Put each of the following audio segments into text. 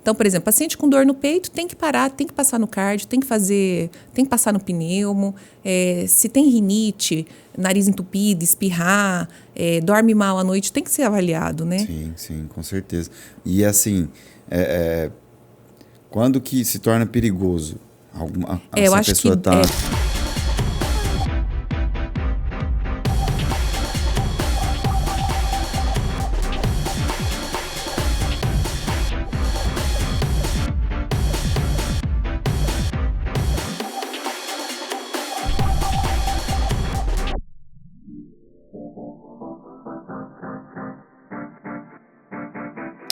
Então, por exemplo, paciente com dor no peito tem que parar, tem que passar no cardio, tem que passar no pneumo. Se tem rinite, nariz entupido, espirrar, dorme mal à noite, tem que ser avaliado, né? Sim, com certeza. E assim, quando que se torna perigoso? Eu acho pessoa que tá...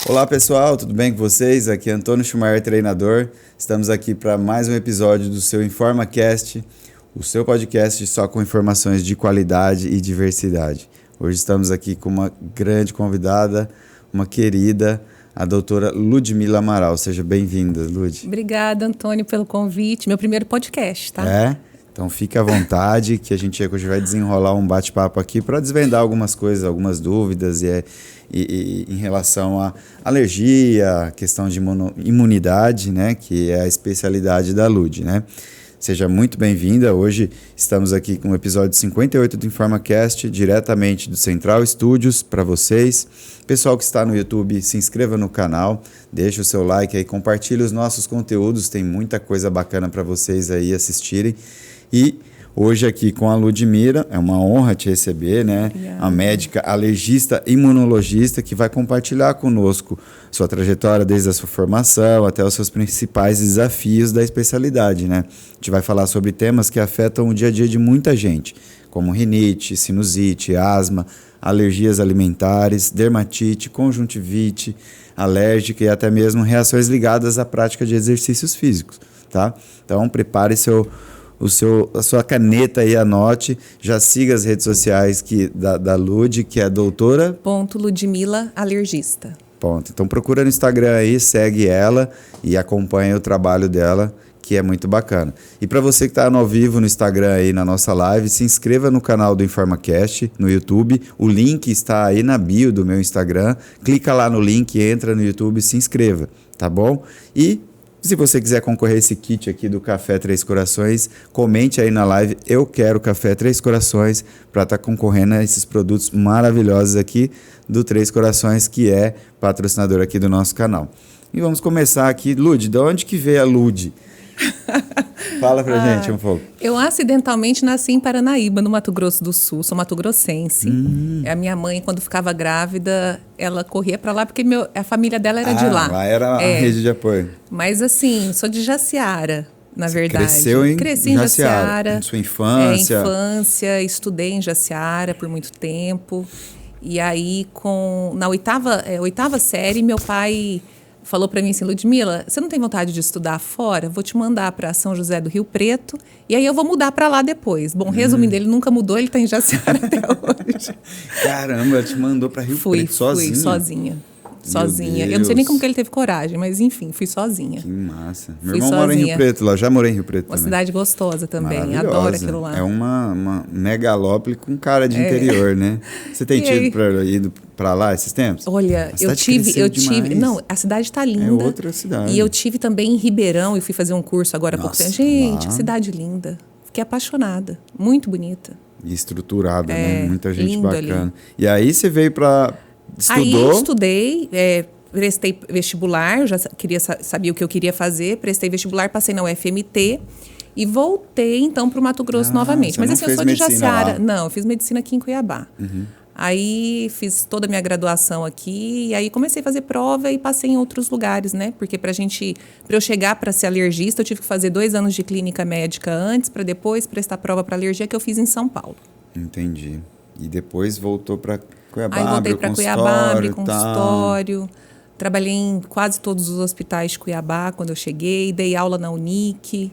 Olá pessoal, tudo bem com vocês? Aqui é Antônio Schumacher, treinador. Estamos aqui para mais um episódio do seu InformaCast, o seu podcast só com informações de qualidade e diversidade. Hoje estamos aqui com uma grande convidada, uma querida, a doutora Ludmila Amaral. Seja bem-vinda, Lud. Obrigada, Antônio, pelo convite. Meu primeiro podcast, tá? Então fique à vontade que a gente hoje vai desenrolar um bate-papo aqui para desvendar algumas coisas, algumas dúvidas e em relação à alergia, questão de imunidade, né, que é a especialidade da Lud, né? Seja muito bem-vinda. Hoje estamos aqui com o episódio 58 do InformaCast, diretamente do Central Studios para vocês. Pessoal que está no YouTube, se inscreva no canal, deixa o seu like aí, compartilhe os nossos conteúdos, tem muita coisa bacana para vocês aí assistirem. E hoje aqui com a Ludmila, é uma honra te receber, né? A médica alergista imunologista que vai compartilhar conosco sua trajetória desde a sua formação até os seus principais desafios da especialidade, né? A gente vai falar sobre temas que afetam o dia a dia de muita gente, como rinite, sinusite, asma, alergias alimentares, dermatite, conjuntivite, alérgica e até mesmo reações ligadas à prática de exercícios físicos, tá? Então prepare a sua caneta aí, anote, já siga as redes sociais da Lud, que é a doutora... Ludmila Alergista. Então procura no Instagram aí, segue ela e acompanha o trabalho dela, que é muito bacana. E para você que está ao vivo no Instagram aí, na nossa live, se inscreva no canal do InformaCast, no YouTube. O link está aí na bio do meu Instagram. Clica lá no link, entra no YouTube e se inscreva, tá bom? E... se você quiser concorrer a esse kit aqui do Café Três Corações, comente aí na live, eu quero Café Três Corações, para estar concorrendo a esses produtos maravilhosos aqui do Três Corações, que é patrocinador aqui do nosso canal. E vamos começar aqui. Lud, de onde que veio a Lud? Fala pra gente um pouco. Eu acidentalmente nasci em Paranaíba, no Mato Grosso do Sul, sou mato-grossense. A minha mãe, quando ficava grávida, ela corria para lá porque a família dela era de lá. Lá era a rede de apoio. Mas assim, sou de Jaciara, na verdade. Cresci em Jaciara. Em sua infância? Infância, estudei em Jaciara por muito tempo. E aí, na oitava série, meu pai... falou para mim assim, Ludmila, você não tem vontade de estudar fora? Vou te mandar para São José do Rio Preto e aí eu vou mudar para lá depois. Bom, resumindo, ele nunca mudou, ele está em Jaciara até hoje. Caramba, ele te mandou para Rio Preto sozinha? Fui sozinha. Eu não sei nem como que ele teve coragem, mas enfim, fui sozinha. Que massa. Meu irmão mora em Rio Preto, lá já morei em Rio Preto também. Uma cidade gostosa também, adoro aquilo lá. É uma megalópole com cara de interior, né? Você tem ido para lá esses tempos? Olha, eu tive. Não, a cidade está linda. É outra cidade. E eu tive também em Ribeirão, eu fui fazer um curso agora há pouco tempo. Gente, que cidade linda. Fiquei apaixonada. Muito bonita. E estruturada, né? Muita gente bacana. Ali. E aí você veio para... Estudou? Aí estudei, prestei vestibular, já sabia o que eu queria fazer, prestei vestibular, passei na UFMT e voltei então para o Mato Grosso novamente. Mas assim, eu sou de Jaciara. Não, eu fiz medicina aqui em Cuiabá. Aí fiz toda a minha graduação aqui e aí comecei a fazer prova e passei em outros lugares, né? Porque para eu chegar para ser alergista, eu tive que fazer 2 anos de clínica médica antes para depois prestar prova para alergia, que eu fiz em São Paulo. Entendi. E depois voltou para Cuiabá, aí voltei para Cuiabá, abri consultório. Trabalhei em quase todos os hospitais de Cuiabá quando eu cheguei, dei aula na Unic.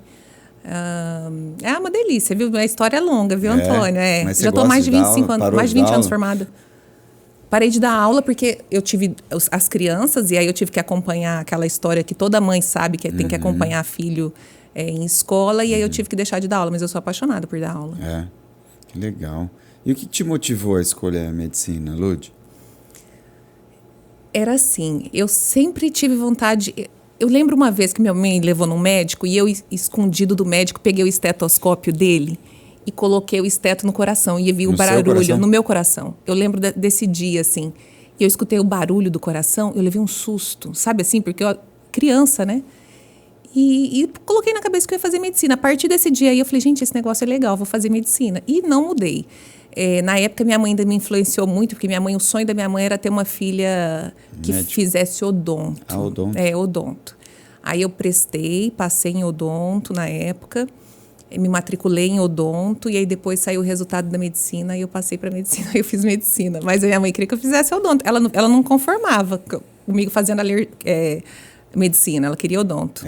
É uma delícia, viu? A história é longa, viu, Antônio? Já estou mais de 25 anos, mais de 20 anos formada. Parei de dar aula porque eu tive as crianças e aí eu tive que acompanhar aquela história que toda mãe sabe que tem que acompanhar filho em escola e aí eu tive que deixar de dar aula, mas eu sou apaixonada por dar aula. Que legal. E o que te motivou a escolher a medicina, Lud? Era assim, eu sempre tive vontade... Eu lembro uma vez que minha mãe levou num médico e eu, escondido do médico, peguei o estetoscópio dele e coloquei o esteto no coração e vi o barulho no meu coração. Eu lembro desse dia, assim. E eu escutei o barulho do coração, eu levei um susto, sabe assim? Porque eu, criança, né? E coloquei na cabeça que eu ia fazer medicina. A partir desse dia aí, eu falei, gente, esse negócio é legal, vou fazer medicina. E não mudei. Na época, minha mãe ainda me influenciou muito, porque o sonho da minha mãe era ter uma filha que fizesse odonto. Odonto. Odonto. Aí eu passei em odonto na época, me matriculei em odonto, e aí depois saiu o resultado da medicina, e eu passei para medicina, aí eu fiz medicina. Mas a minha mãe queria que eu fizesse odonto. Ela não conformava comigo fazendo medicina, ela queria odonto.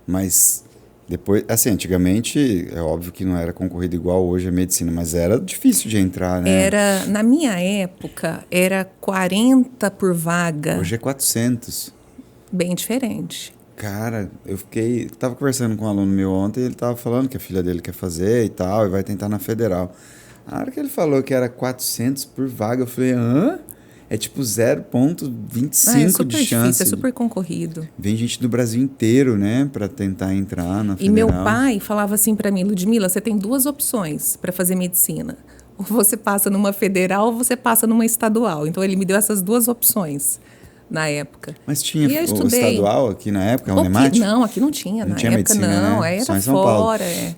Mas depois, assim, antigamente, é óbvio que não era concorrido igual hoje a medicina, mas era difícil de entrar, né? Na minha época, era 40 por vaga. Hoje é 400. Bem diferente. Cara, tava conversando com um aluno meu ontem, ele tava falando que a filha dele quer fazer e tal, e vai tentar na federal. A hora que ele falou que era 400 por vaga, eu falei, hã? É tipo 0,25 de chance. Difícil, é super concorrido. Vem gente do Brasil inteiro, né, para tentar entrar na federal. E meu pai falava assim para mim, Ludmila, você tem 2 opções para fazer medicina. Ou você passa numa federal ou você passa numa estadual. Então ele me deu essas 2 opções na época. Mas tinha o estadual aqui na época, a Unemat? Não, aqui não tinha. Não na tinha época medicina, não, né? era só em São fora. Paulo.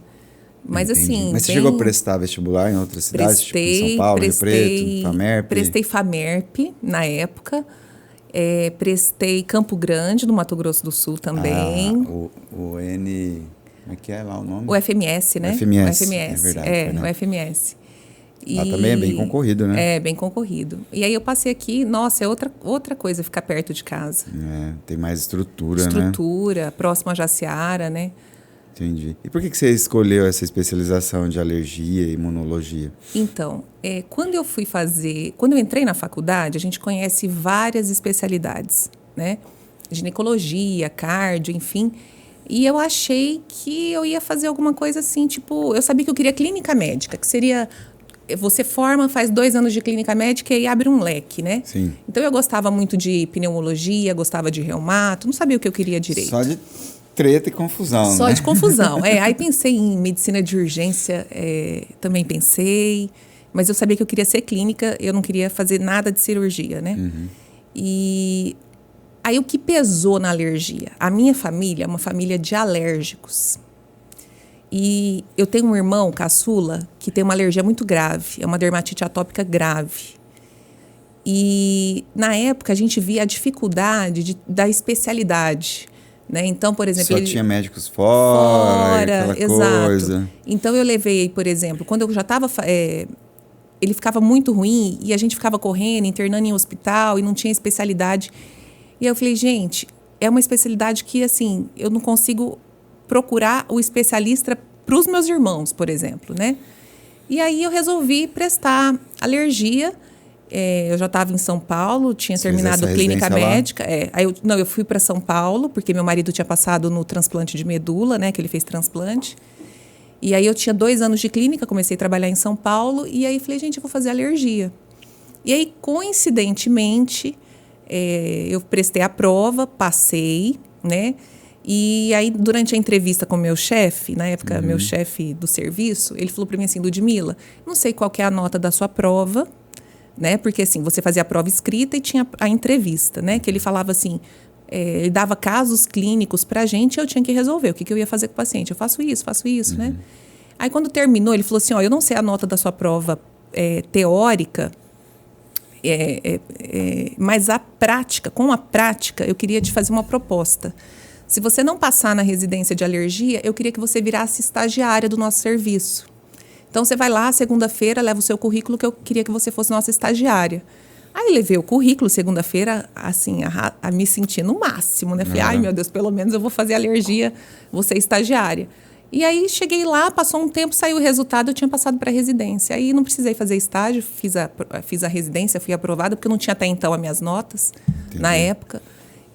Mas Entendi. assim. Mas você chegou a prestar vestibular em outras cidades? Tipo em São Paulo, Rio Preto, FAMERP? Prestei FAMERP na época. Prestei Campo Grande, no Mato Grosso do Sul também. O N. Como é que é lá o nome? O FMS, né? O FMS. O FMS. É verdade. O FMS. Lá também é bem concorrido, né? É, bem concorrido. E aí eu passei aqui, nossa, é outra coisa ficar perto de casa. Tem mais estrutura, né? Estrutura, próximo a Jaciara, né? Entendi. E por que você escolheu essa especialização de alergia e imunologia? Então, quando eu entrei na faculdade, a gente conhece várias especialidades, né? Ginecologia, cardio, enfim. E eu achei que eu ia fazer alguma coisa assim, tipo, eu sabia que eu queria clínica médica, que seria, você forma, faz 2 anos de clínica médica e abre um leque, né? Sim. Então eu gostava muito de pneumologia, gostava de reumato, não sabia o que eu queria direito. Só de treta e confusão, Só né? de confusão. Aí pensei em medicina de urgência, também pensei, mas eu sabia que eu queria ser clínica, eu não queria fazer nada de cirurgia, né? Uhum. E aí o que pesou na alergia? A minha família é uma família de alérgicos. E eu tenho um irmão, caçula, que tem uma alergia muito grave, é uma dermatite atópica grave. E na época a gente via a dificuldade da especialidade. Né? Então, por exemplo... Só tinha médicos fora aquela exato. Coisa. Então, eu levei, por exemplo, quando eu já estava... ele ficava muito ruim e a gente ficava correndo, internando em hospital e não tinha especialidade. E aí eu falei, gente, é uma especialidade que, assim, eu não consigo procurar o especialista para os meus irmãos, por exemplo, né? E aí eu resolvi prestar alergia. Eu já estava em São Paulo, tinha terminado clínica médica. Aí eu fui para São Paulo, porque meu marido tinha passado no transplante de medula, né? Que ele fez transplante. E aí eu tinha 2 anos de clínica, comecei a trabalhar em São Paulo. E aí falei, gente, eu vou fazer alergia. E aí, coincidentemente, eu prestei a prova, passei, né? E aí, durante a entrevista com o meu chefe, na época, meu chefe do serviço, ele falou para mim assim, Ludmila, não sei qual que é a nota da sua prova, né? Porque assim, você fazia a prova escrita e tinha a entrevista, né? Que ele falava assim, ele dava casos clínicos pra gente e eu tinha que resolver o que eu ia fazer com o paciente. Eu faço isso, né? Aí quando terminou, ele falou assim, eu não sei a nota da sua prova teórica, mas com a prática, eu queria te fazer uma proposta. Se você não passar na residência de alergia, eu queria que você virasse estagiária do nosso serviço. Então, você vai lá, segunda-feira, leva o seu currículo, que eu queria que você fosse nossa estagiária. Aí, levei o currículo, segunda-feira, assim, a me sentir no máximo, né? Falei, ai, meu Deus, pelo menos eu vou fazer alergia, vou ser estagiária. E aí, cheguei lá, passou um tempo, saiu o resultado, eu tinha passado para a residência. Aí, não precisei fazer estágio, fiz a residência, fui aprovada, porque eu não tinha até então as minhas notas, na época.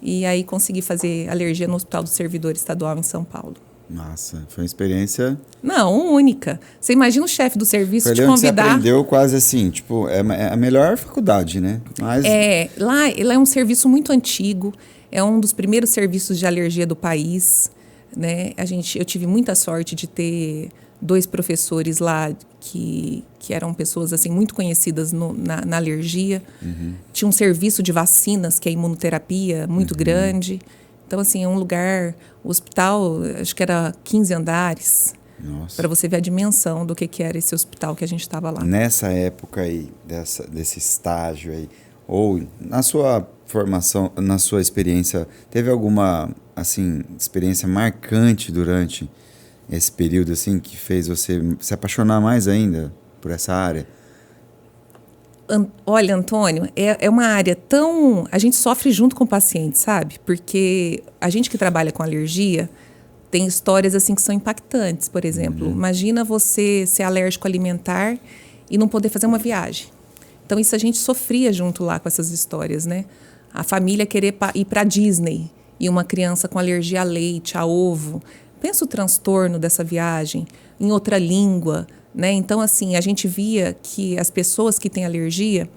E aí, consegui fazer alergia no Hospital do Servidor Estadual em São Paulo. Nossa, foi uma experiência... Não, única. Você imagina o chefe do serviço te convidar... Você aprendeu quase assim, tipo, é a melhor faculdade, né? Mas... Lá é um serviço muito antigo. É um dos primeiros serviços de alergia do país, né? Eu tive muita sorte de ter 2 professores lá que eram pessoas assim muito conhecidas na alergia. Tinha um serviço de vacinas, que é a imunoterapia, muito grande. Então, assim, é um lugar... O hospital, acho que era 15 andares. Para você ver a dimensão do que era esse hospital que a gente estava lá. Nessa época aí, desse estágio aí, ou na sua formação, na sua experiência, teve alguma, assim, experiência marcante durante esse período, assim, que fez você se apaixonar mais ainda por essa área? Olha, Antônio, é uma área tão... A gente sofre junto com o paciente, sabe? Porque a gente que trabalha com alergia tem histórias assim que são impactantes. Por exemplo, imagina você ser alérgico alimentar e não poder fazer uma viagem. Então, isso a gente sofria junto lá com essas histórias, né? A família querer ir para Disney e uma criança com alergia a leite, a ovo. Pensa o transtorno dessa viagem em outra língua, né? Então, assim, a gente via que as pessoas que têm alergia,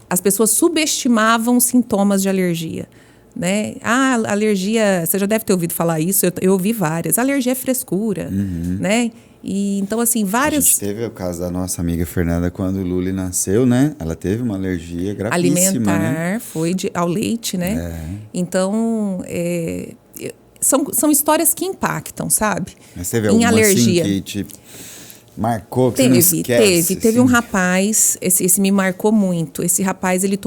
as pessoas subestimavam os sintomas de alergia, né? Ah, alergia, você já deve ter ouvido falar isso, eu ouvi várias. Alergia é frescura, né? E, então, assim, várias... A gente teve o caso da nossa amiga Fernanda, quando o Luli nasceu, né? Ela teve uma alergia gravíssima, alimentar, né? foi ao leite, né? Então, são histórias que impactam, sabe? Mas teve alguma alergia assim que te marcou, que você não esquece? Teve um rapaz, esse me marcou muito. Esse rapaz, ele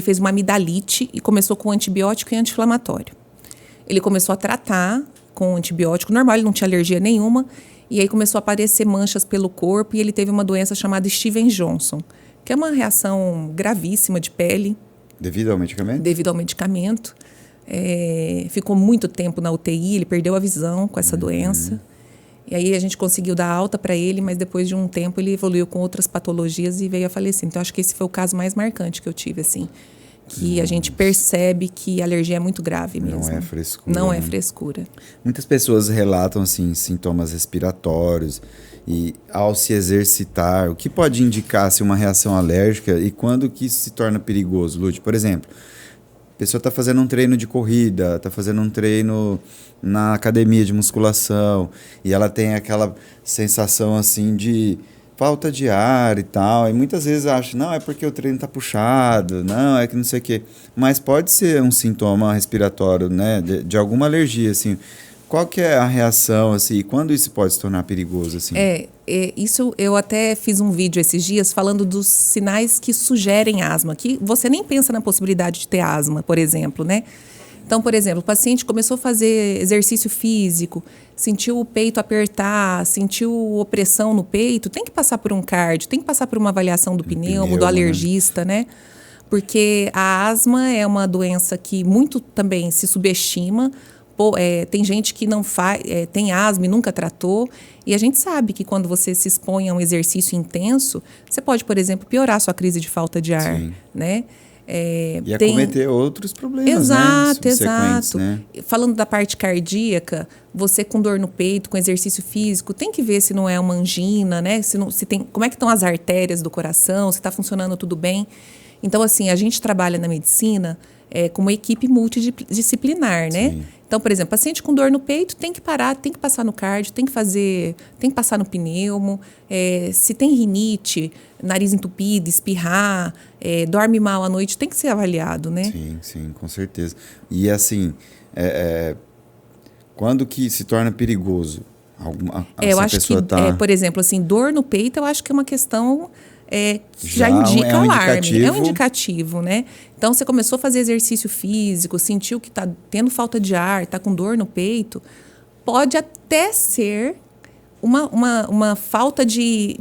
fez uma amidalite e começou com antibiótico e anti-inflamatório. Ele começou a tratar com antibiótico normal, ele não tinha alergia nenhuma, e aí começou a aparecer manchas pelo corpo e ele teve uma doença chamada Steven Johnson, que é uma reação gravíssima de pele. Devido ao medicamento? Devido ao medicamento. Ficou muito tempo na UTI, ele perdeu a visão com essa doença. E aí a gente conseguiu dar alta para ele, mas depois de um tempo ele evoluiu com outras patologias e veio a falecer. Então, acho que esse foi o caso mais marcante que eu tive, assim. Que a gente percebe que a alergia é muito grave mesmo. Não é frescura. Não é frescura. Muitas pessoas relatam, assim, sintomas respiratórios e ao se exercitar, o que pode indicar se uma reação alérgica e quando que isso se torna perigoso, Lúcia? Por exemplo, a pessoa está fazendo um treino de corrida, está fazendo um treino na academia de musculação e ela tem aquela sensação, assim, de falta de ar e tal, e muitas vezes acha, não, é porque o treino está puxado, não, é que não sei o quê. Mas pode ser um sintoma respiratório, né, de alguma alergia, assim. Qual que é a reação, assim, e quando isso pode se tornar perigoso, assim? Isso eu até fiz um vídeo esses dias falando dos sinais que sugerem asma, que você nem pensa na possibilidade de ter asma, por exemplo, né? Então, por exemplo, o paciente começou a fazer exercício físico, sentiu o peito apertar, sentiu opressão no peito, tem que passar por um cardio, tem que passar por uma avaliação do pneumo, do alergista, né? Porque a asma é uma doença que muito também se subestima. Tem gente que não tem asma e nunca tratou. E a gente sabe que quando você se expõe a um exercício intenso, você pode, por exemplo, piorar a sua crise de falta de ar, né? E acometer outros problemas, exato. Né? Falando da parte cardíaca, você com dor no peito, com exercício físico, tem que ver se não é uma angina, né? Como é que estão as artérias do coração, se está funcionando tudo bem. Então, assim, a gente trabalha na medicina com uma equipe multidisciplinar, né? Sim. Então, por exemplo, paciente com dor no peito tem que parar, tem que passar no cardio, tem que passar no pneumo. Se tem rinite, nariz entupido, espirrar, dorme mal à noite, tem que ser avaliado, né? Sim, com certeza. E assim, quando que se torna perigoso? Eu acho que, por exemplo, assim, dor no peito, eu acho que é uma questão... já indica alarme, é um indicativo, né? Então, você começou a fazer exercício físico, sentiu que está tendo falta de ar, está com dor no peito, pode até ser uma falta de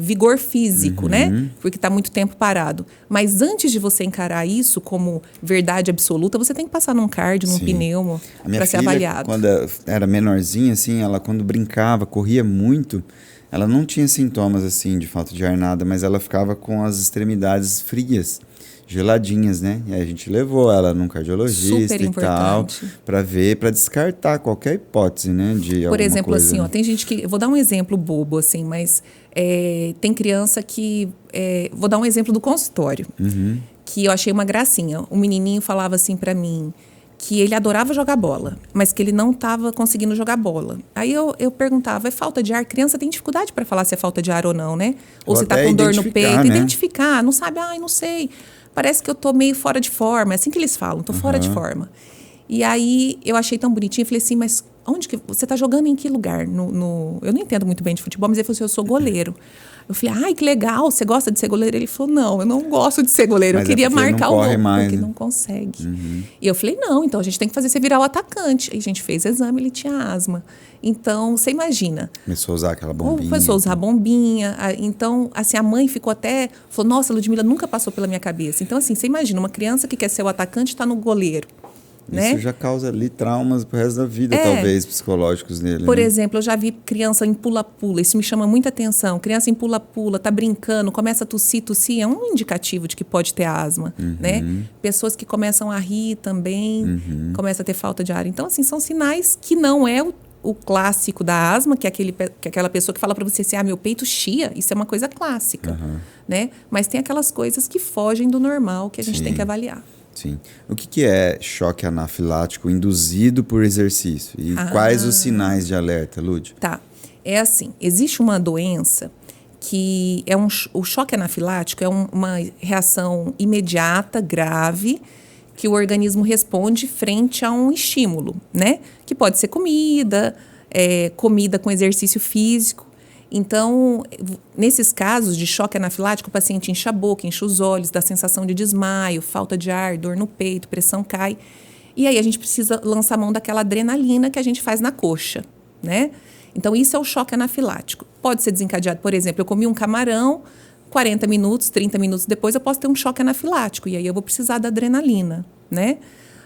vigor físico, né? Porque está muito tempo parado. Mas antes de você encarar isso como verdade absoluta, você tem que passar num cardio, num pneumo, para ser avaliado. Quando era menorzinha, assim, ela quando brincava, corria muito... Ela não tinha sintomas, assim, de falta de ar, nada, mas ela ficava com as extremidades frias, geladinhas, né? E aí a gente levou ela num cardiologista e tal, para descartar qualquer hipótese, né? Por exemplo, coisa, assim, né? Ó, tem gente que... Eu vou dar um exemplo bobo, assim, mas tem criança que... vou dar um exemplo do consultório. que eu achei uma gracinha. O menininho falava assim para mim que ele adorava jogar bola, mas que ele não estava conseguindo jogar bola. Aí eu perguntava, é falta de ar? Criança tem dificuldade para falar se é falta de ar ou não, né? Ou se está com dor no peito. Né? Identificar, não sabe, não sei. Parece que eu tô meio fora de forma. É assim que eles falam, tô fora de forma. E aí eu achei tão bonitinho, falei assim, mas onde que você tá jogando, em que lugar? Eu não entendo muito bem de futebol, mas ele falou assim, eu sou goleiro. Eu falei, ai, que legal, você gosta de ser goleiro? Ele falou, não, eu não gosto de ser goleiro, eu queria marcar o gol, porque não consegue. E eu falei, não, então a gente tem que fazer você virar o atacante. Aí a gente fez exame, ele tinha asma. Então, você imagina. Começou a usar aquela bombinha. Começou a usar a bombinha. Então, assim, a mãe ficou até... Falou, nossa, Ludmila, nunca passou pela minha cabeça. Então, assim, você imagina, uma criança que quer ser o atacante está no goleiro. Né? Isso já causa ali traumas pro resto da vida, talvez, psicológicos nele. Por exemplo, eu já vi criança em pula-pula, isso me chama muita atenção. Criança em pula-pula, tá brincando, começa a tossir, é um indicativo de que pode ter asma, né? Pessoas que começam a rir também, começam a ter falta de ar. Então, assim, são sinais que não é o clássico da asma, que é aquela pessoa que fala para você assim, meu peito chia, isso é uma coisa clássica, né? Mas tem aquelas coisas que fogem do normal que a gente tem que avaliar. Sim. O que é choque anafilático induzido por exercício? E quais os sinais de alerta, Lud? Tá. É assim, existe uma doença que o choque anafilático é uma reação imediata, grave, que o organismo responde frente a um estímulo, né? Que pode ser comida com exercício físico. Então, nesses casos de choque anafilático, o paciente incha a boca, incha os olhos, dá sensação de desmaio, falta de ar, dor no peito, pressão cai. E aí a gente precisa lançar mão daquela adrenalina que a gente faz na coxa, né? Então, isso é o choque anafilático. Pode ser desencadeado, por exemplo, eu comi um camarão, 40 minutos, 30 minutos depois eu posso ter um choque anafilático, e aí eu vou precisar da adrenalina, né?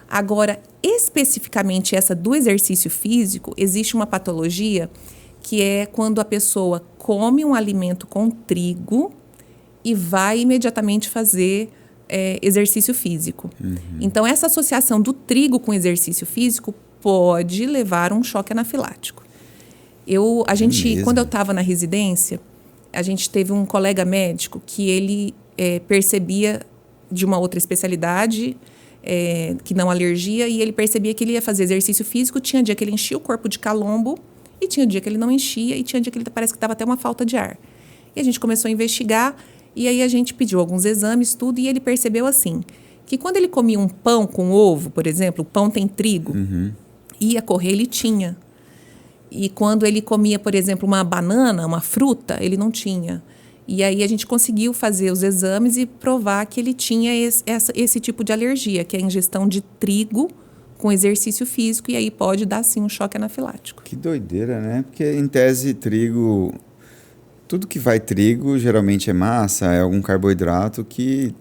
Agora, especificamente essa do exercício físico, existe uma patologia que é quando a pessoa come um alimento com trigo e vai imediatamente fazer exercício físico. Então, essa associação do trigo com exercício físico pode levar a um choque anafilático. Quando eu estava na residência, a gente teve um colega médico que ele percebia de uma outra especialidade, que não alergia, e ele percebia que ele ia fazer exercício físico, tinha dia que ele enchia o corpo de calombo, e tinha dia que ele não enchia, e tinha dia que ele parece que estava até uma falta de ar. E a gente começou a investigar, e aí a gente pediu alguns exames, tudo, e ele percebeu assim, que quando ele comia um pão com ovo, por exemplo, o pão tem trigo, ia correr, ele tinha. E quando ele comia, por exemplo, uma banana, uma fruta, ele não tinha. E aí a gente conseguiu fazer os exames e provar que ele tinha esse tipo de alergia, que é a ingestão de trigo com exercício físico, e aí pode dar, sim, um choque anafilático. Que doideira, né? Porque, em tese, trigo... Tudo que vai trigo, geralmente é massa, é algum carboidrato que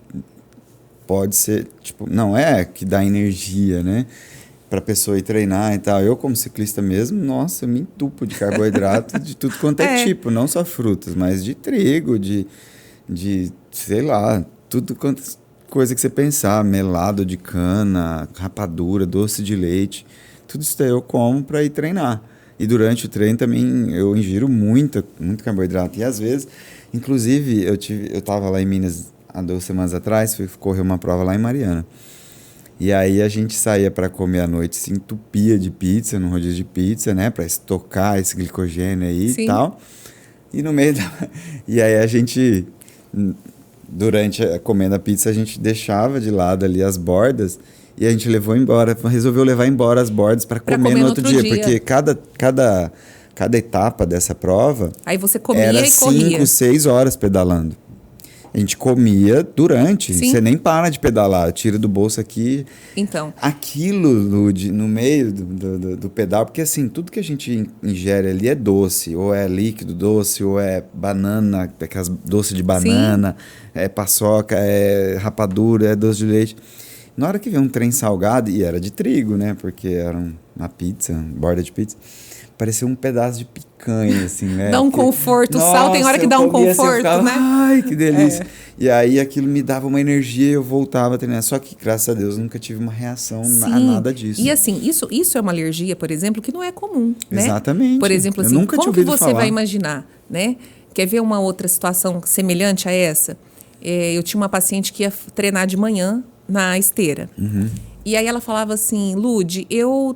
pode ser... não é que dá energia, né? Pra pessoa ir treinar e tal. Eu, como ciclista mesmo, nossa, eu me entupo de carboidrato de tudo quanto é tipo. Não só frutas, mas de trigo, de sei lá, tudo quanto... coisa que você pensar, melado de cana, rapadura, doce de leite, tudo isso daí eu como para ir treinar. E durante o treino também eu ingiro muito carboidrato. E às vezes, inclusive, eu estava lá em Minas há 2 semanas atrás, fui correr uma prova lá em Mariana. E aí a gente saía para comer à noite, se entupia de pizza, no rodízio de pizza, né, para estocar esse glicogênio aí e tal. E no meio E aí a gente... Durante comendo a pizza, a gente deixava de lado ali as bordas e a gente resolveu levar embora as bordas para comer no outro dia. Porque cada etapa dessa prova aí você comia era e corria. 5, 6 horas pedalando. A gente comia durante, você nem para de pedalar, tira do bolso aqui. Então. Aquilo, Lud, no meio do pedal, porque assim, tudo que a gente ingere ali é doce, ou é líquido doce, ou é banana, aquelas doce de banana, é paçoca, é rapadura, é doce de leite. Na hora que vem um trem salgado, e era de trigo, né, porque era uma pizza, borda de pizza, parecia um pedaço de picanha, assim, né? Dá um conforto, o sal tem hora que dá um conforto, ficava, né? Ai, que delícia. E aí aquilo me dava uma energia e eu voltava a treinar. Só que, graças a Deus, nunca tive uma reação a nada disso. E assim, isso é uma alergia, por exemplo, que não é comum, né? Exatamente. Por exemplo, assim, como que você vai imaginar, né? Quer ver uma outra situação semelhante a essa? Eu tinha uma paciente que ia treinar de manhã na esteira. E aí ela falava assim, Lude,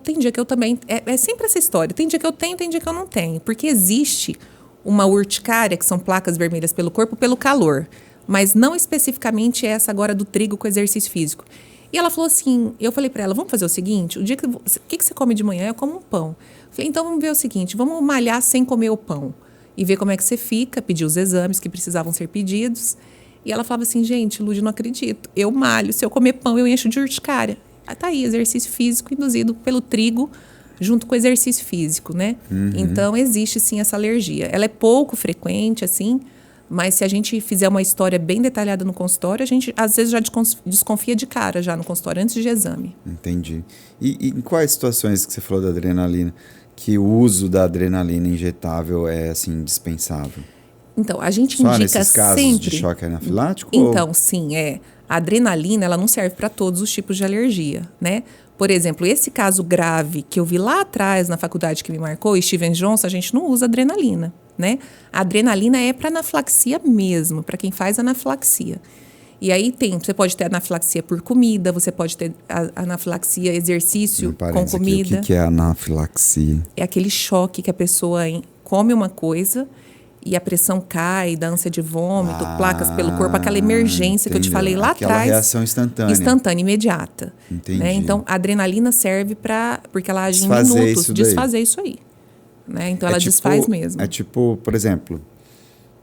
tem dia que eu também... É sempre essa história. Tem dia que eu tenho, tem dia que eu não tenho. Porque existe uma urticária, que são placas vermelhas pelo corpo, pelo calor. Mas não especificamente essa agora do trigo com exercício físico. E ela falou assim, eu falei para ela, vamos fazer o seguinte, o que você come de manhã? Eu como um pão. Falei, então vamos ver o seguinte, vamos malhar sem comer o pão. E ver como é que você fica, pedir os exames que precisavam ser pedidos. E ela falava assim, gente, Lude, não acredito. Eu malho, se eu comer pão, eu encho de urticária. Tá aí, exercício físico induzido pelo trigo junto com o exercício físico, né? Então, existe sim essa alergia. Ela é pouco frequente, assim, mas se a gente fizer uma história bem detalhada no consultório, a gente, às vezes, já desconfia de cara já no consultório, antes de exame. Entendi. E em quais situações que você falou da adrenalina, que o uso da adrenalina injetável é, assim, dispensável? Então, a gente Só indica nesses casos sempre... de choque anafilático? Então, sim, A adrenalina, ela não serve para todos os tipos de alergia, né? Por exemplo, esse caso grave que eu vi lá atrás na faculdade que me marcou, Steven Johnson, a gente não usa adrenalina, né? A adrenalina é para anafilaxia mesmo, para quem faz anafilaxia. E aí você pode ter anafilaxia por comida, você pode ter anafilaxia exercício com comida. O que é anafilaxia? É aquele choque que a pessoa come uma coisa e a pressão cai, dá ânsia de vômito, placas pelo corpo, aquela emergência que eu te falei lá atrás. Aquela reação instantânea. Instantânea, imediata. Entendi. Né? Então, a adrenalina serve porque ela age em minutos, desfazer isso aí. Né? Então, ela desfaz mesmo. É tipo, por exemplo,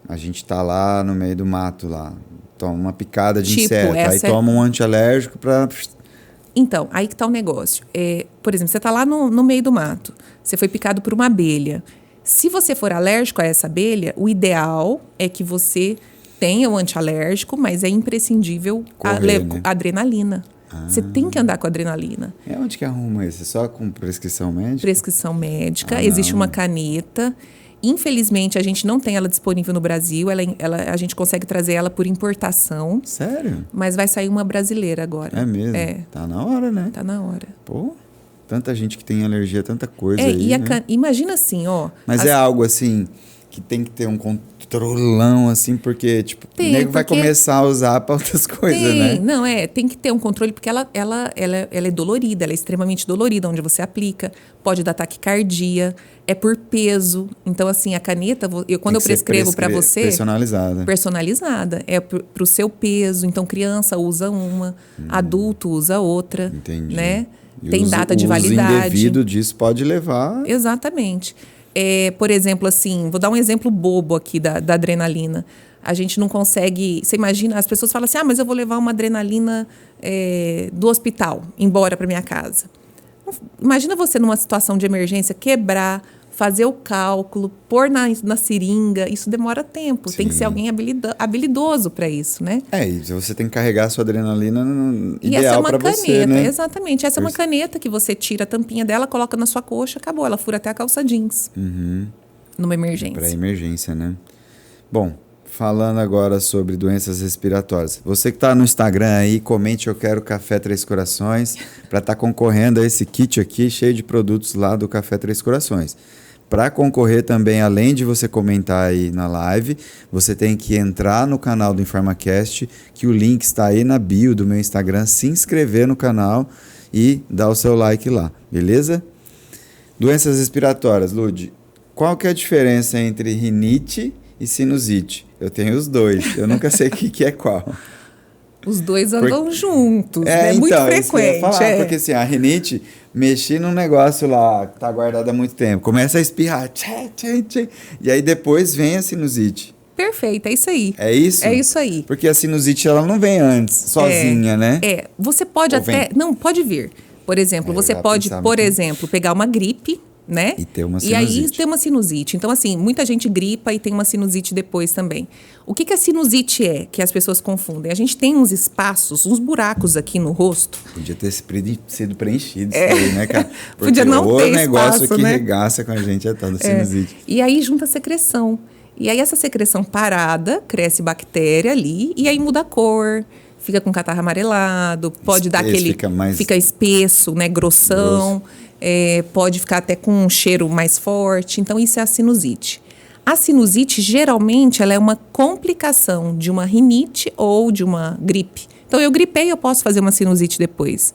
a gente tá lá no meio do mato, lá, toma uma picada de inseto, aí toma um antialérgico para... Então, aí que tá o negócio. Por exemplo, você tá lá no meio do mato, você foi picado por uma abelha. Se você for alérgico a essa abelha, o ideal é que você tenha o antialérgico, mas é imprescindível a adrenalina. Você tem que andar com adrenalina. Onde que arruma isso? Só com prescrição médica? Prescrição médica. Existe uma caneta. Infelizmente, a gente não tem ela disponível no Brasil. A gente consegue trazer ela por importação. Sério? Mas vai sair uma brasileira agora. É mesmo? Tá na hora, né? Tá na hora. Pô, tanta gente que tem alergia, tanta coisa aí, né? Imagina assim, ó... Mas é algo assim, que tem que ter um controlão, assim, porque, tipo, o nego vai começar a usar para outras coisas, né? Não, tem que ter um controle, porque ela é dolorida, ela é extremamente dolorida, onde você aplica, pode dar taquicardia, é por peso. Então, assim, a caneta, quando eu prescrevo para você... Personalizada. Personalizada, é pro seu peso. Então, criança usa uma, adulto usa outra. Entendi. Né? Tem data de validade. O uso indevido disso pode levar... Exatamente. Por exemplo, assim, vou dar um exemplo bobo aqui da adrenalina. A gente não consegue... Você imagina, as pessoas falam assim, mas eu vou levar uma adrenalina do hospital embora para minha casa. Imagina você numa situação de emergência, quebrar, fazer o cálculo, pôr na seringa, isso demora tempo. Sim. Tem que ser alguém habilidoso para isso, né? E você tem que carregar a sua adrenalina ideal para você, né? Exatamente. Essa é uma caneta que você tira a tampinha dela, coloca na sua coxa, acabou. Ela fura até a calça jeans. Numa emergência. Para emergência, né? Bom, falando agora sobre doenças respiratórias. Você que está no Instagram aí, comente eu quero Café Três Corações para estar concorrendo a esse kit aqui cheio de produtos lá do Café Três Corações. Para concorrer também, além de você comentar aí na live, você tem que entrar no canal do InformaCast, que o link está aí na bio do meu Instagram, se inscrever no canal e dar o seu like lá, beleza? Doenças respiratórias, Lude, qual que é a diferença entre rinite e sinusite? Eu tenho os dois, eu nunca sei o que é qual. Os dois andam juntos, né? Muito então, frequente. Isso que eu ia falar, porque assim, a rinite, mexi num negócio lá que tá guardado há muito tempo, começa a espirrar, e aí depois vem a sinusite. Perfeito, é isso aí. É isso? É isso aí. Porque a sinusite, ela não vem antes, sozinha, né? Você pode Não, pode vir. Por exemplo, você pode, pegar uma gripe, né? E ter uma sinusite. E aí ter uma sinusite. Então, assim, muita gente gripa e tem uma sinusite depois também. O que a sinusite é, que as pessoas confundem? A gente tem uns espaços, uns buracos aqui no rosto. Podia ter sido preenchido isso aí, né, cara? Porque podia não ter o negócio espaço, que né? regaça com a gente é tal da sinusite. E aí junta a secreção. E aí essa secreção parada, cresce bactéria ali, e aí muda a cor, fica com catarro amarelado, pode dar aquele... Fica espesso, né, grossão. Pode ficar até com um cheiro mais forte. Então, isso é a sinusite. A sinusite, geralmente, ela é uma complicação de uma rinite ou de uma gripe. Então, eu gripei, eu posso fazer uma sinusite depois.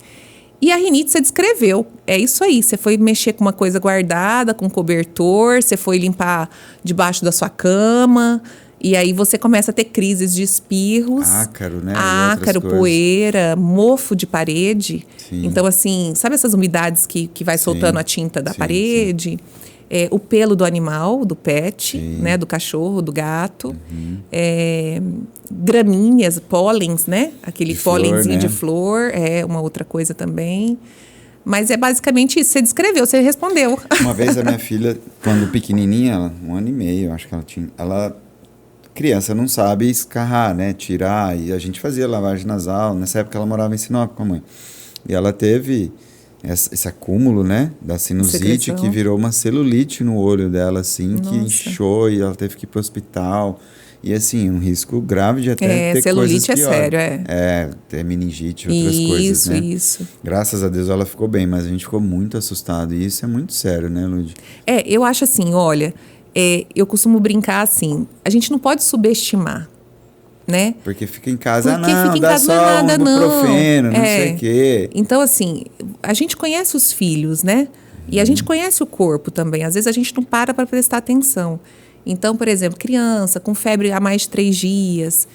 E a rinite você descreveu. É isso aí. Você foi mexer com uma coisa guardada, com cobertor, você foi limpar debaixo da sua cama. E aí você começa a ter crises de espirros. Ácaro, né? Ácaro, poeira, mofo de parede. Sim. Então, assim, sabe essas umidades que vai soltando a tinta da parede? Sim. O pelo do animal, do pet, né? Do cachorro, do gato. Gramíneas, pólens, né? Aquele pólenzinho, né? De flor, é uma outra coisa também. Mas é basicamente isso. Você descreveu, você respondeu. Uma vez a minha filha, quando pequenininha, 1 ano e meio, acho que ela tinha... Criança não sabe escarrar, né? Tirar. E a gente fazia lavagem nasal. Nessa época ela morava em Sinop com a mãe. E ela teve esse acúmulo, né? Da sinusite, que virou uma celulite no olho dela, assim. Nossa. Que inchou e ela teve que ir pro hospital. E, assim, um risco grave de até ter celulite coisas piores. É sério, ter meningite e outras coisas, né? Isso. Graças a Deus ela ficou bem, mas a gente ficou muito assustado. E isso é muito sério, né, Lud? Eu acho assim, olha... eu costumo brincar assim, a gente não pode subestimar, né? Porque fica em casa, fica em casa, não é nada, ibuprofeno, não sei o quê. Então, assim, a gente conhece os filhos, né? E a gente conhece o corpo também. Às vezes a gente não para prestar atenção. Então, por exemplo, criança com febre há mais de 3 dias...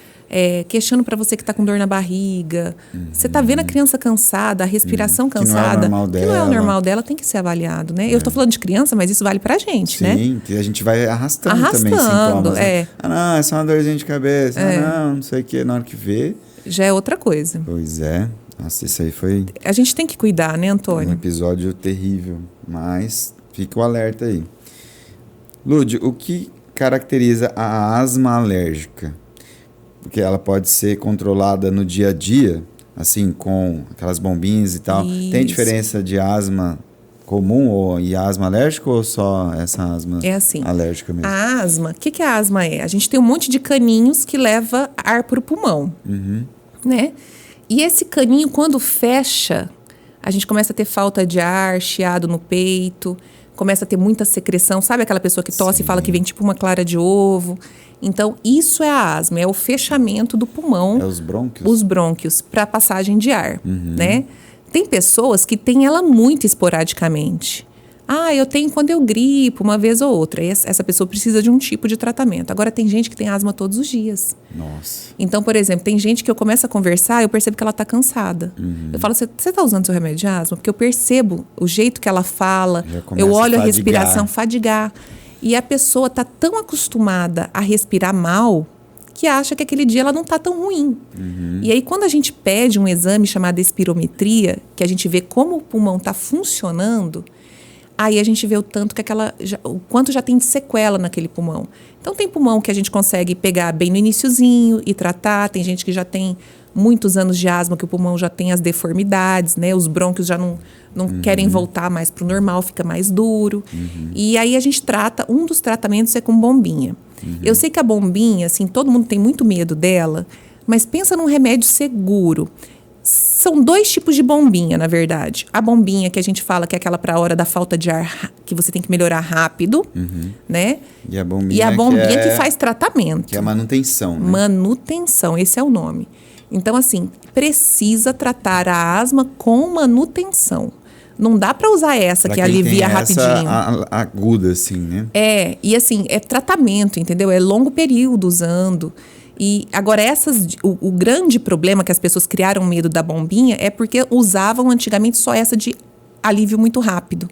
queixando para você que está com dor na barriga. Você está vendo a criança cansada, a respiração cansada. Que não é o normal dela, tem que ser avaliado, né? Eu estou falando de criança, mas isso vale para a gente, né? Sim, a gente vai arrastando também sintomas. Né? Não, é só uma dorzinha de cabeça. Não sei o que, na hora que vê... Já é outra coisa. Pois é. Nossa, isso aí foi... A gente tem que cuidar, né, Antônio? Um episódio terrível, mas fica o alerta aí. Lud, o que caracteriza a asma alérgica? Porque ela pode ser controlada no dia a dia, assim, com aquelas bombinhas e tal. Isso. Tem diferença de asma comum e asma alérgica ou só essa asma alérgica mesmo? A asma, o que a asma é? A gente tem um monte de caninhos que leva ar para o pulmão, né? E esse caninho, quando fecha, a gente começa a ter falta de ar, chiado no peito, começa a ter muita secreção. Sabe aquela pessoa que tosse e fala que vem tipo uma clara de ovo? Então, isso é a asma, é o fechamento do pulmão. É os brônquios? Os brônquios, para passagem de ar, né? Tem pessoas que têm ela muito esporadicamente. Eu tenho quando eu gripo, uma vez ou outra. Essa pessoa precisa de um tipo de tratamento. Agora, tem gente que tem asma todos os dias. Nossa. Então, por exemplo, tem gente que eu começo a conversar, eu percebo que ela está cansada. Eu falo, você está usando seu remédio de asma? Porque eu percebo o jeito que ela fala, eu olho a respiração, fadigar. E a pessoa está tão acostumada a respirar mal que acha que aquele dia ela não está tão ruim. E aí, quando a gente pede um exame chamado espirometria, que a gente vê como o pulmão está funcionando, aí a gente vê o tanto que o quanto já tem de sequela naquele pulmão. Então, tem pulmão que a gente consegue pegar bem no iniciozinho e tratar. Tem gente que já tem muitos anos de asma, que o pulmão já tem as deformidades, né? Os brônquios já não querem voltar mais para o normal, fica mais duro. E aí a gente trata, um dos tratamentos é com bombinha. Eu sei que a bombinha, assim, todo mundo tem muito medo dela, mas pensa num remédio seguro. São 2 tipos de bombinha, na verdade. A bombinha que a gente fala que é aquela para a hora da falta de ar, que você tem que melhorar rápido, né? E a bombinha, que faz tratamento. Que é a manutenção, né? Manutenção, esse é o nome. Então, assim, precisa tratar a asma com manutenção. Não dá para usar essa que alivia rapidinho. Aguda, assim, né? E assim, é tratamento, entendeu? É longo período usando. E agora, o grande problema que as pessoas criaram medo da bombinha é porque usavam antigamente só essa de alívio muito rápido.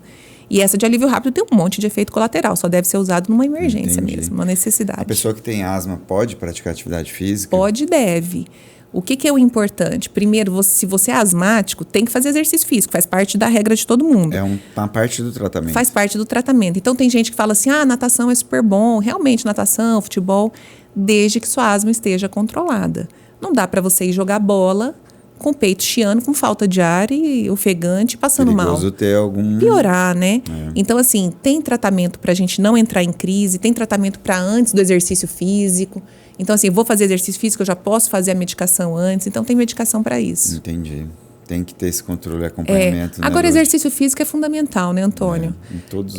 E essa de alívio rápido tem um monte de efeito colateral, só deve ser usado numa emergência mesmo, uma necessidade. A pessoa que tem asma pode praticar atividade física? Pode e deve. O que é o importante? Primeiro, se você é asmático, tem que fazer exercício físico, faz parte da regra de todo mundo. É uma parte do tratamento. Faz parte do tratamento. Então, tem gente que fala assim, natação é super bom, realmente natação, futebol, desde que sua asma esteja controlada. Não dá para você ir jogar bola com o peito chiando, com falta de ar e ofegante, passando mal. Perigoso ter algum... Piorar, né? Então, assim, tem tratamento para a gente não entrar em crise, tem tratamento para antes do exercício físico. Então, assim, vou fazer exercício físico, eu já posso fazer a medicação antes. Então, tem medicação para isso. Entendi. Tem que ter esse controle e acompanhamento. Agora, né, exercício físico é fundamental, né, Antônio?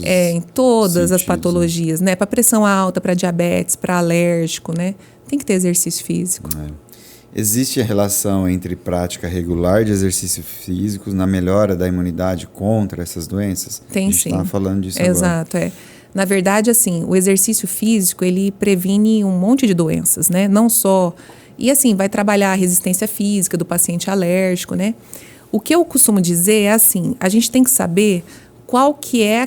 Em todas as patologias, né? Para pressão alta, para diabetes, para alérgico, né? Tem que ter exercício físico. Existe a relação entre prática regular de exercícios físicos na melhora da imunidade contra essas doenças? Tem, sim. A gente estava falando disso agora. Exato, Na verdade, assim, o exercício físico, ele previne um monte de doenças, né? Não só... E, assim, vai trabalhar a resistência física do paciente alérgico, né? O que eu costumo dizer é assim, a gente tem que saber qual que é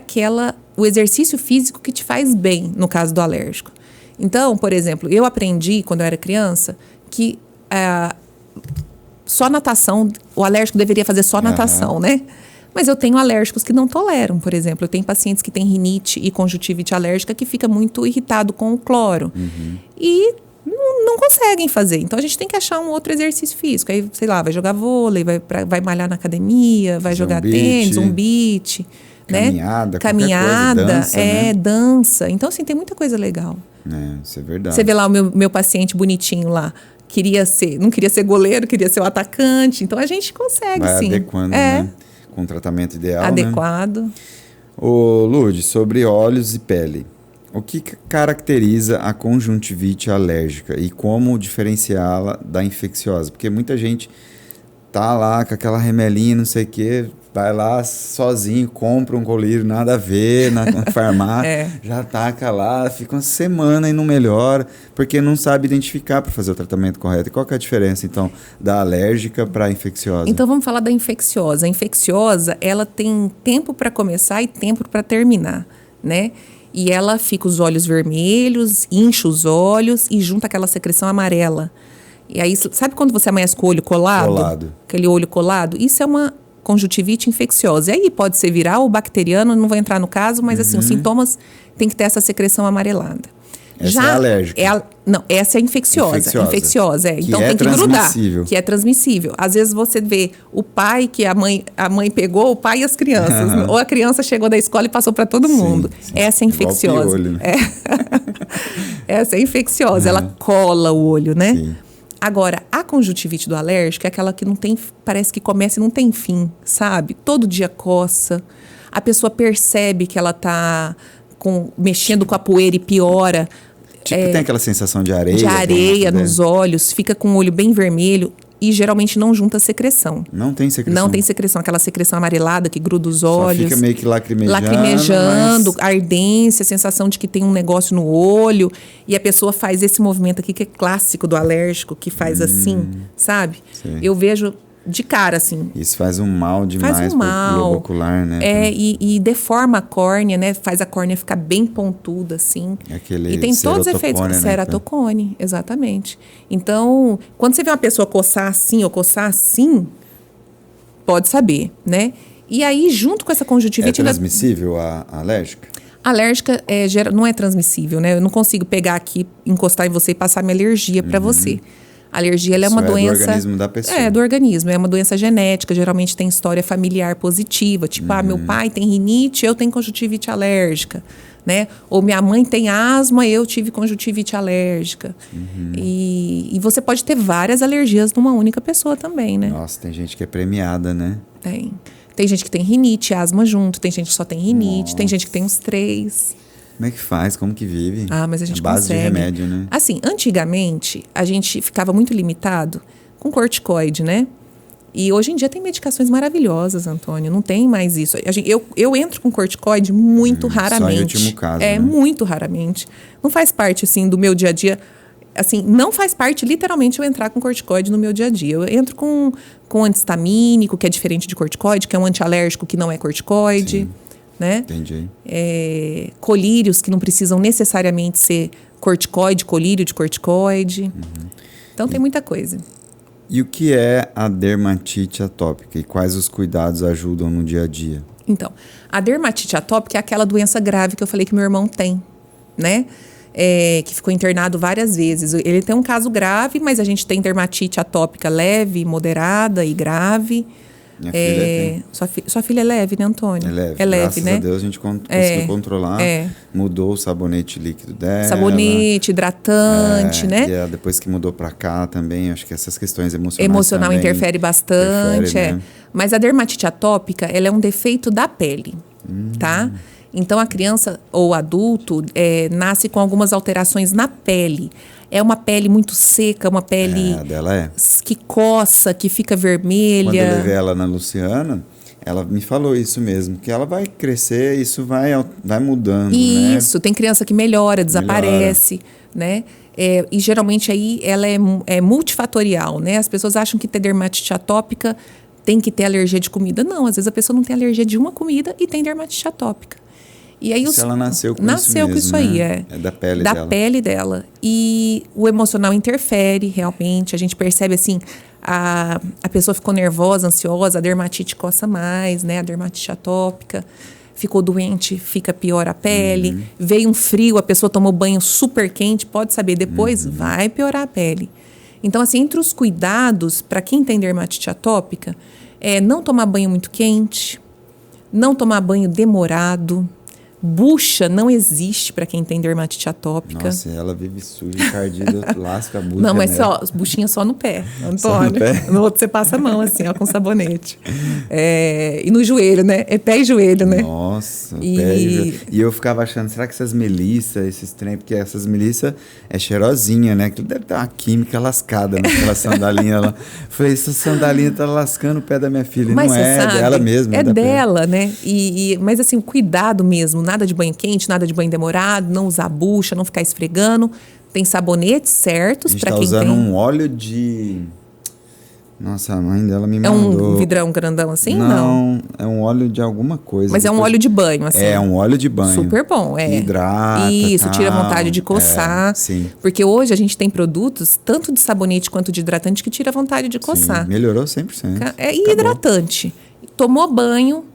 o exercício físico que te faz bem, no caso do alérgico. Então, por exemplo, eu aprendi, quando eu era criança, que só natação, o alérgico deveria fazer só natação, né? Mas eu tenho alérgicos que não toleram, por exemplo. Eu tenho pacientes que têm rinite e conjuntivite alérgica que fica muito irritado com o cloro. E não conseguem fazer. Então, a gente tem que achar um outro exercício físico. Aí, sei lá, vai jogar vôlei, vai malhar na academia, vai jogar tênis, um beach. Caminhada, dança, dança. Então, assim, tem muita coisa legal. Isso é verdade. Você vê lá o meu paciente bonitinho lá. Não queria ser goleiro, queria ser o atacante. Então, a gente consegue, vai sim. adequando, né? Com o tratamento ideal, adequado. Né? Ô, Lourdes, sobre olhos e pele. O que caracteriza a conjuntivite alérgica e como diferenciá-la da infecciosa? Porque muita gente tá lá com aquela remelinha, não sei o quê, vai lá sozinho, compra um colírio, nada a ver, na farmácia, já taca lá, fica uma semana e não melhora, porque não sabe identificar para fazer o tratamento correto. E qual que é a diferença, então, da alérgica para a infecciosa? Então, vamos falar da infecciosa. A infecciosa, ela tem tempo para começar e tempo para terminar, né? E ela fica os olhos vermelhos, incha os olhos e junta aquela secreção amarela. E aí, sabe quando você amanhece com o olho colado? Aquele olho colado? Isso é uma conjuntivite infecciosa. E aí pode ser viral ou bacteriano, não vou entrar no caso, mas assim, os sintomas tem que ter essa secreção amarelada. Essa é alérgica. Não, essa é infecciosa. Então tem que grudar. Que é transmissível. Às vezes você vê o pai que a mãe pegou, o pai e as crianças. Ou a criança chegou da escola e passou para todo mundo. Sim. Essa é infecciosa. Igual piolho, né? Essa é infecciosa, ela cola o olho, né? Sim. Agora, a conjuntivite do alérgico é aquela que não tem, parece que começa e não tem fim, sabe? Todo dia coça, a pessoa percebe que ela está mexendo com a poeira e piora. Tem aquela sensação de areia. De areia nos olhos, fica com o olho bem vermelho e geralmente não junta secreção. Não tem secreção? Não tem secreção, aquela secreção amarelada que gruda os olhos. Só fica meio que lacrimejando, ardência, sensação de que tem um negócio no olho. E a pessoa faz esse movimento aqui que é clássico do alérgico, que faz assim, sabe? Sim. Eu vejo de cara, assim. Isso faz um mal demais pro globo ocular, né? E deforma a córnea, né? Faz a córnea ficar bem pontuda, assim. Aquele e tem todos os efeitos. Ceratocone, exatamente. Então, quando você vê uma pessoa coçar assim ou coçar assim, pode saber, né? E aí, junto com essa conjuntivite... É transmissível a alérgica? A alérgica não é transmissível, né? Eu não consigo pegar aqui, encostar em você e passar minha alergia para você. A alergia ela é uma doença... do organismo da pessoa. É, do organismo. É uma doença genética. Geralmente tem história familiar positiva. Tipo, meu pai tem rinite, eu tenho conjuntivite alérgica. Né? Ou minha mãe tem asma, eu tive conjuntivite alérgica. E você pode ter várias alergias numa única pessoa também, né? Nossa, tem gente que é premiada, né? Tem gente que tem rinite, asma junto. Tem gente que só tem rinite. Tem gente que tem os 3. Como é que faz? Como que vive? Mas a gente base consegue. De remédio, né? Assim, antigamente, a gente ficava muito limitado com corticoide, né? E hoje em dia tem medicações maravilhosas, Antônio. Não tem mais isso. Eu entro com corticoide muito raramente. Só em último caso, né? Muito raramente. Não faz parte, assim, do meu dia a dia. Assim, não faz parte, literalmente, eu entrar com corticoide no meu dia a dia. Eu entro com antihistamínico, que é diferente de corticoide, que é um antialérgico que não é corticoide. Sim. Né? Entendi. Colírios que não precisam necessariamente ser corticoide, colírio de corticoide. Então tem muita coisa. E o que é a dermatite atópica e quais os cuidados ajudam no dia a dia? Então, a dermatite atópica é aquela doença grave que eu falei que meu irmão tem, né? Que ficou internado várias vezes. Ele tem um caso grave, mas a gente tem dermatite atópica leve, moderada e grave. Minha filha sua filha é leve, né, Antônio? É leve, né? Graças a Deus a gente conseguiu controlar. Mudou o sabonete líquido dela. Sabonete, hidratante, né? E depois que mudou pra cá também, acho que essas questões emocionais Emocional também interfere bastante, né? Mas a dermatite atópica, ela é um defeito da pele, tá? Então, a criança ou adulto nasce com algumas alterações na pele. É uma pele muito seca, uma pele A dela que coça, que fica vermelha. Quando eu levei ela na Luciana, ela me falou isso mesmo, que ela vai crescer, isso vai mudando, né? Isso, tem criança que melhora, desaparece, né? E geralmente aí ela é multifatorial, né? As pessoas acham que ter dermatite atópica tem que ter alergia de comida. Não, às vezes a pessoa não tem alergia de uma comida e tem dermatite atópica. E aí Se ela nasceu com isso aí, né? É da pele da dela. pele dela. E o emocional interfere, realmente. A gente percebe, assim, a pessoa ficou nervosa, ansiosa, a dermatite coça mais, né? A dermatite atópica. Ficou doente, fica pior a pele. Veio um frio, a pessoa tomou banho super quente, pode saber, depois vai piorar a pele. Então, assim, entre os cuidados, para quem tem dermatite atópica, é não tomar banho muito quente, não tomar banho demorado. Bucha não existe para quem tem dermatite atópica. Nossa, ela vive suja, encardida, lasca a bucha. Não, mas buchinha só no pé, Antônio. Só no pé? No outro você passa a mão, assim, ó, com sabonete. E no joelho, né? É pé e joelho, né? Nossa, pé e joelho. E eu ficava achando, será que essas melissas, esses trem, porque essas melissas é cheirosinha, né? Aquilo deve ter uma química lascada naquela sandalinha lá. Falei, essa sandalinha tá lascando o pé da minha filha. Mas não é, sabe, dela mesmo. É dela, né? Mas assim, cuidado mesmo, nada de banho quente, nada de banho demorado, não usar bucha, não ficar esfregando. Tem sabonetes certos para quem tem. A gente tá usando um óleo de... Nossa, a mãe dela me mandou. É um vidrão grandão assim? Não, é um óleo de alguma coisa. Mas depois... é um óleo de banho, assim. É um óleo de banho. Super bom, Que hidrata, Isso, tira tal. vontade de coçar. Sim. Porque hoje a gente tem produtos, tanto de sabonete quanto de hidratante, que tira vontade de coçar. Sim, melhorou 100%. E hidratante. Tomou banho,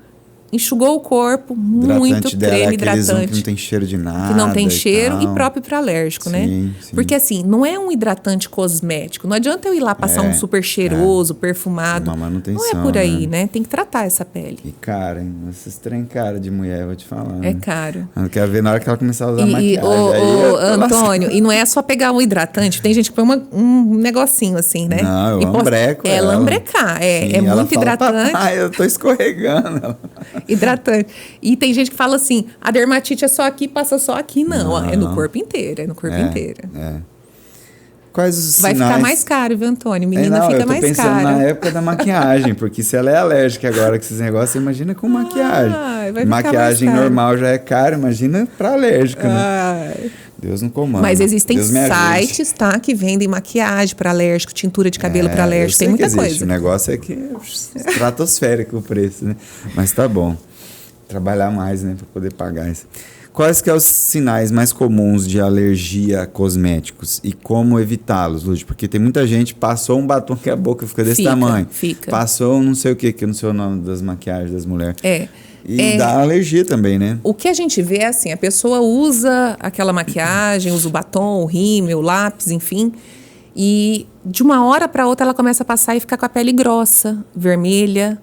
enxugou o corpo, muito creme hidratante. Que não tem cheiro de nada. Que não tem cheiro e próprio para alérgico, né? Sim. Porque assim, não é um hidratante cosmético. Não adianta eu ir lá passar um super cheiroso, perfumado. Uma manutenção, não é por aí, né? Tem que tratar essa pele. E cara, hein? Esses trem cara de mulher, vou te falar. É caro. Eu quero ver na hora que ela começar a usar maquiagem. Antônio, e não é só pegar um hidratante. Tem gente que põe um negocinho assim, né? Não, eu lambreco ela. Lambrecar. Sim, é muito hidratante. Eu tô escorregando. Hidratante. E tem gente que fala assim, a dermatite é só aqui, passa só aqui. Não, é no corpo inteiro, inteiro. Quais os sinais? Vai ficar mais caro, viu, Antônio? Menina fica mais cara. Eu tô pensando na época da maquiagem, porque se ela é alérgica agora com esses negócios, você imagina com maquiagem. Maquiagem normal já é cara, imagina pra alérgica, né? Deus não comanda. Mas existem sites, tá, que vendem maquiagem para alérgico, tintura de cabelo para alérgico, tem muita coisa. O negócio é que é estratosférico o preço, né? Mas tá bom. Trabalhar mais, né, para poder pagar isso. Quais que são os sinais mais comuns de alergia a cosméticos e como evitá-los, Lúcia? Porque tem muita gente, passou um batom que a boca fica desse tamanho. Passou não sei o que eu não sei o nome das maquiagens das mulheres. E dá alergia também, né? O que a gente vê é assim, a pessoa usa aquela maquiagem, usa o batom, o rímel, o lápis, enfim, e de uma hora para outra ela começa a passar e ficar com a pele grossa, vermelha,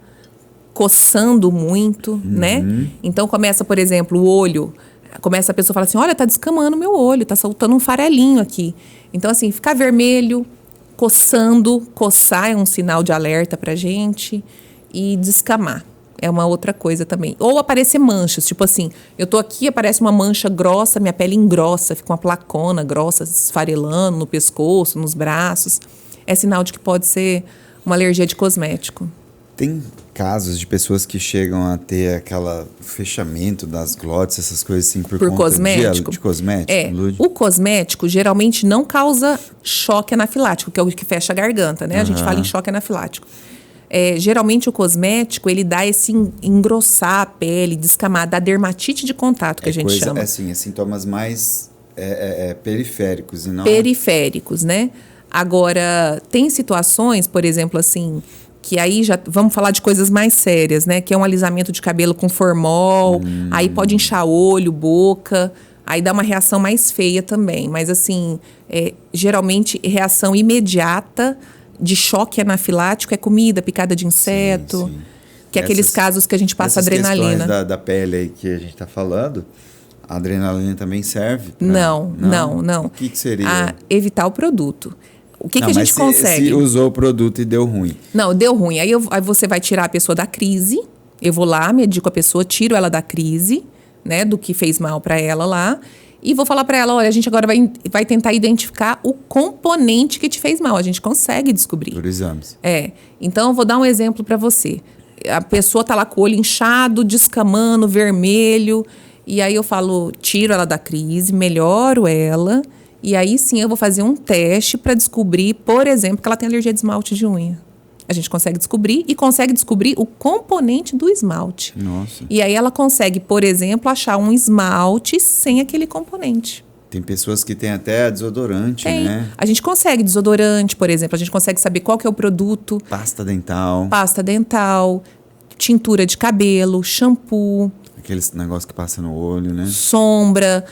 coçando muito, né? Então começa, por exemplo, o olho, começa a pessoa a falar assim, olha, tá descamando meu olho, tá soltando um farelinho aqui. Então assim, ficar vermelho, coçar é um sinal de alerta pra gente, e descamar. É uma outra coisa também. Ou aparecer manchas, tipo assim, eu tô aqui, aparece uma mancha grossa, minha pele engrossa, fica uma placona grossa, esfarelando no pescoço, nos braços. É sinal de que pode ser uma alergia de cosmético. Tem casos de pessoas que chegam a ter aquele fechamento das glotes, essas coisas assim, por conta cosmético? De cosmético? O cosmético geralmente não causa choque anafilático, que é o que fecha a garganta, né? A gente fala em choque anafilático. Geralmente o cosmético, ele dá esse engrossar a pele, descamar, da dermatite de contato, que a gente chama. É sintomas mais periféricos e não... Periféricos, né? Agora, tem situações, por exemplo, assim, que aí já vamos falar de coisas mais sérias, né? Que é um alisamento de cabelo com formol, aí pode inchar olho, boca, aí dá uma reação mais feia também. Mas, assim, geralmente reação imediata de choque anafilático é comida, picada de inseto, que é aqueles casos que a gente passa adrenalina. Essas da pele aí que a gente está falando, a adrenalina também serve? Não. O que seria? Evitar o produto. O que a gente consegue? Se usou o produto e deu ruim. Não, deu ruim. Aí você vai tirar a pessoa da crise. Eu vou lá, medico a pessoa, tiro ela da crise, né? Do que fez mal para ela lá. E vou falar para ela, olha, a gente agora vai tentar identificar o componente que te fez mal. A gente consegue descobrir. Por exames. Então, eu vou dar um exemplo para você. A pessoa tá lá com o olho inchado, descamando, vermelho. E aí eu falo, tiro ela da crise, melhoro ela. E aí sim eu vou fazer um teste para descobrir, por exemplo, que ela tem alergia de esmalte de unha. A gente consegue descobrir o componente do esmalte. Nossa. E aí ela consegue, por exemplo, achar um esmalte sem aquele componente. Tem pessoas que têm até desodorante, né? A gente consegue desodorante, por exemplo. A gente consegue saber qual que é o produto. Pasta dental, tintura de cabelo, shampoo. aqueles negócios que passa no olho, né? Sombra,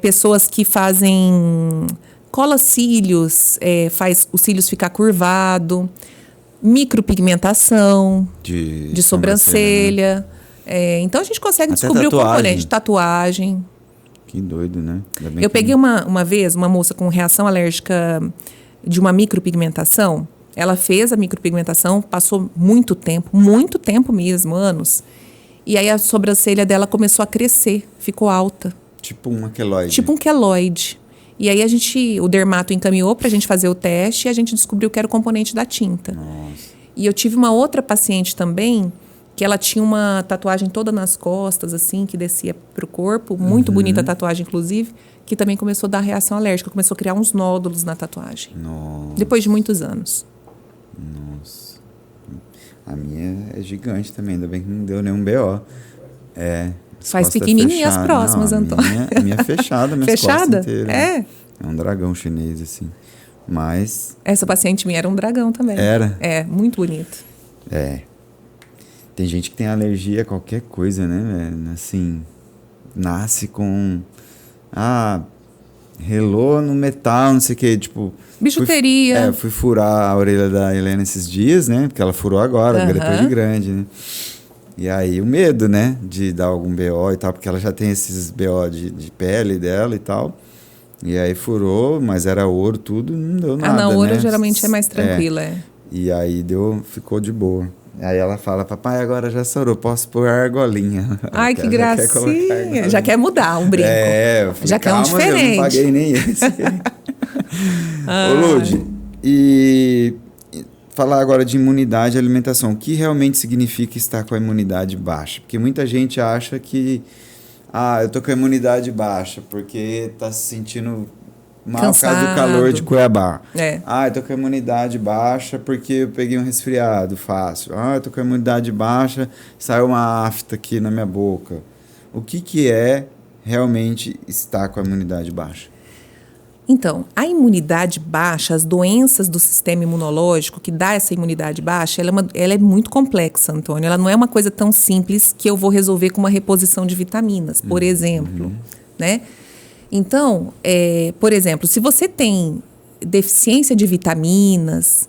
pessoas que fazem cola cílios, faz os cílios ficar curvado, micropigmentação de sobrancelha. Né? Então a gente consegue até descobrir tatuagem. O componente. Tatuagem. Que doido, né? Eu peguei uma vez uma moça com reação alérgica de uma micropigmentação. Ela fez a micropigmentação, passou muito tempo mesmo, anos. E aí a sobrancelha dela começou a crescer, ficou alta. Tipo um queloide. Tipo um queloide. E aí o dermato encaminhou pra gente fazer o teste e a gente descobriu que era o componente da tinta. Nossa. E eu tive uma outra paciente também, que ela tinha uma tatuagem toda nas costas, assim, que descia pro corpo. Muito bonita a tatuagem, inclusive. Que também começou a dar reação alérgica. Começou a criar uns nódulos na tatuagem. Nossa. Depois de muitos anos. Nossa. A minha é gigante também, ainda bem que não deu nenhum BO. Faz pequenininha as próximas, Antônio. A minha é fechada, minhas Fechada? costas inteiras. É um dragão chinês, assim. Mas... Essa paciente minha era um dragão também. Era? Muito bonito. Tem gente que tem alergia a qualquer coisa, né? Assim, nasce com... relou no metal, não sei o quê, tipo... Bijuteria. Fui furar a orelha da Helena esses dias, né? Porque ela furou agora, depois de grande, né? E aí o medo, né? De dar algum BO e tal, porque ela já tem esses BO de pele dela e tal. E aí furou, mas era ouro, tudo, não deu nada, não, ouro né? geralmente é mais tranquila, E aí ficou de boa. Aí ela fala, papai, agora já sarou, posso pôr a argolinha. Ai, que gracinha. Já quer mudar um brinco. Eu falei, já quer um diferente. Eu não paguei nem esse. Ô, Lud, e falar agora de imunidade e alimentação. O que realmente significa estar com a imunidade baixa? Porque muita gente acha que eu tô com a imunidade baixa porque tá se sentindo mal por causa do calor de Cuiabá. Eu tô com a imunidade baixa porque eu peguei um resfriado fácil. Eu tô com a imunidade baixa, saiu uma afta aqui na minha boca. O que é realmente estar com a imunidade baixa? Então, a imunidade baixa, as doenças do sistema imunológico que dá essa imunidade baixa, ela é muito complexa, Antônio. Ela não é uma coisa tão simples que eu vou resolver com uma reposição de vitaminas, por exemplo, né? Então, por exemplo, se você tem deficiência de vitaminas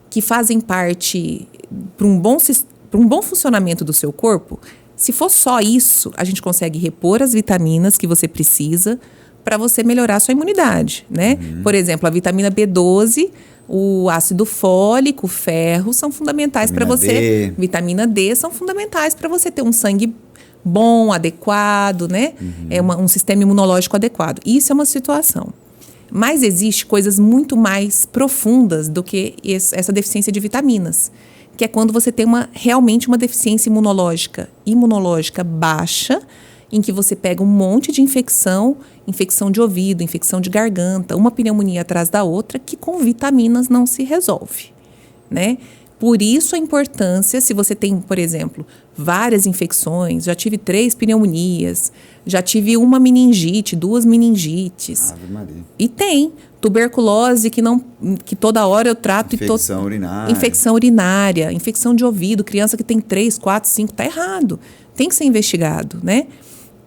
que fazem parte para um bom funcionamento do seu corpo, se for só isso, a gente consegue repor as vitaminas que você precisa para você melhorar a sua imunidade, né? Por exemplo, a vitamina B12, o ácido fólico, o ferro são fundamentais para você. Vitamina D são fundamentais para você ter um sangue bom, adequado, né? Um sistema imunológico adequado. Isso é uma situação. Mas existe coisas muito mais profundas do que essa deficiência de vitaminas, que é quando você tem realmente uma deficiência imunológica baixa, em que você pega um monte de infecção de ouvido, infecção de garganta, uma pneumonia atrás da outra, que com vitaminas não se resolve, né? Por isso a importância, se você tem, por exemplo, várias infecções, já tive 3 pneumonias, já tive uma meningite, 2 meningites. Ave Maria. E tem tuberculose que toda hora eu trato. Infecção urinária. Infecção urinária, infecção de ouvido, criança que tem 3, 4, 5, tá errado. Tem que ser investigado, né?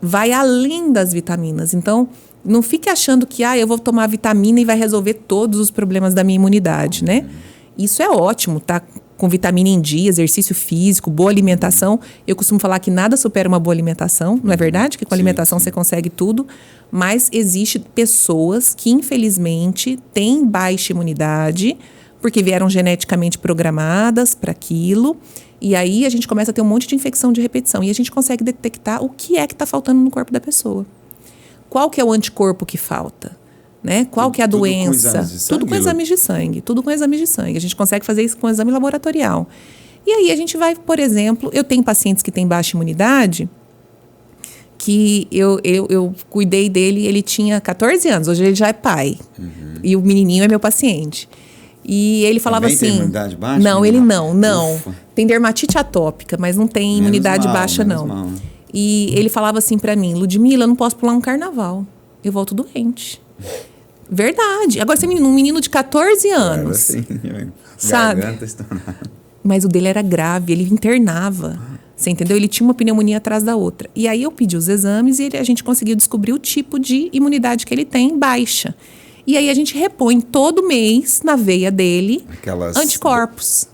Vai além das vitaminas. Então, não fique achando que eu vou tomar vitamina e vai resolver todos os problemas da minha imunidade, né? Isso é ótimo, tá? Com vitamina em dia, exercício físico, boa alimentação. Eu costumo falar que nada supera uma boa alimentação, não é verdade? Que com alimentação você consegue tudo. Mas existe pessoas que, infelizmente, têm baixa imunidade, porque vieram geneticamente programadas para aquilo. E aí a gente começa a ter um monte de infecção de repetição. E a gente consegue detectar o que é que está faltando no corpo da pessoa. Qual que é o anticorpo que falta? Né? Qual que é a doença? Tudo com exames de sangue. Tudo com exames de sangue. A gente consegue fazer isso com exame laboratorial. E aí a gente vai, por exemplo, eu tenho pacientes que têm baixa imunidade, que eu cuidei dele, ele tinha 14 anos, hoje ele já é pai. E o menininho é meu paciente. E ele falava também assim... tem imunidade baixa? Não, ele não. Ufa. Tem dermatite atópica, mas não tem imunidade baixa, não. Mal. E ele falava assim pra mim, Ludmila, eu não posso pular um carnaval. Eu volto doente. Verdade. Agora, você é um menino de 14 anos. Assim, sabe? Garganta estourada. Mas o dele era grave, ele internava. Você entendeu? Ele tinha uma pneumonia atrás da outra. E aí eu pedi os exames e a gente conseguiu descobrir o tipo de imunidade que ele tem, baixa. E aí a gente repõe todo mês na veia dele anticorpos.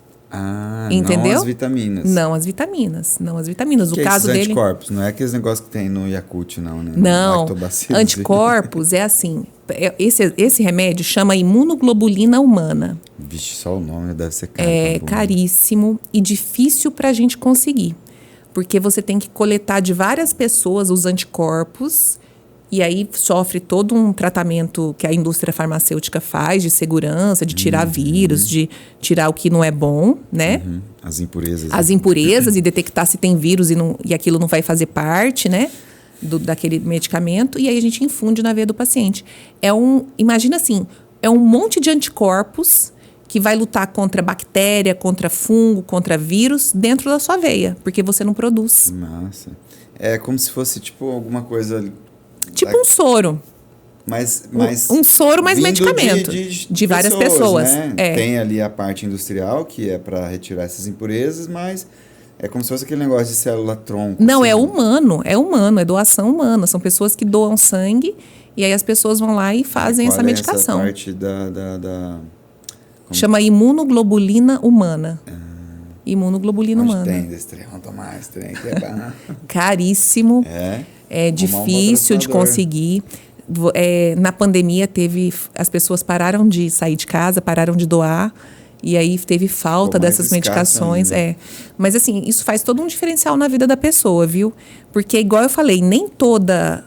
Entendeu? Não as vitaminas. Não as vitaminas. Não as vitaminas. O que caso é esses dele. Anticorpos, não é aqueles negócios que tem no Yakult, não, né? Não. Anticorpos é assim. Esse remédio chama imunoglobulina humana. Vixe, só o nome deve ser caro. É caríssimo e difícil para a gente conseguir. Porque você tem que coletar de várias pessoas os anticorpos. E aí sofre todo um tratamento que a indústria farmacêutica faz de segurança, de tirar vírus, de tirar o que não é bom, né? As impurezas. As impurezas e detectar se tem vírus e aquilo não vai fazer parte, né? Daquele medicamento. E aí a gente infunde na veia do paciente. Imagina assim, é um monte de anticorpos que vai lutar contra bactéria, contra fungo, contra vírus dentro da sua veia, porque você não produz. Massa. É como se fosse tipo alguma coisa... Tipo um soro. Mas um soro mais medicamento. De várias pessoas. Né? Tem ali a parte industrial, que é para retirar essas impurezas, mas é como se fosse aquele negócio de célula-tronco. Não, assim. é humano, é doação humana. São pessoas que doam sangue e aí as pessoas vão lá e fazem essa medicação. Essa parte Chama imunoglobulina humana. Imunoglobulina humana. Tem desse trem, vamos tomar esse trem que é bom. Caríssimo. É difícil de conseguir. Na pandemia as pessoas pararam de sair de casa, pararam de doar. E aí teve falta dessas medicações. Mas assim, isso faz todo um diferencial na vida da pessoa, viu? Porque, igual eu falei, nem toda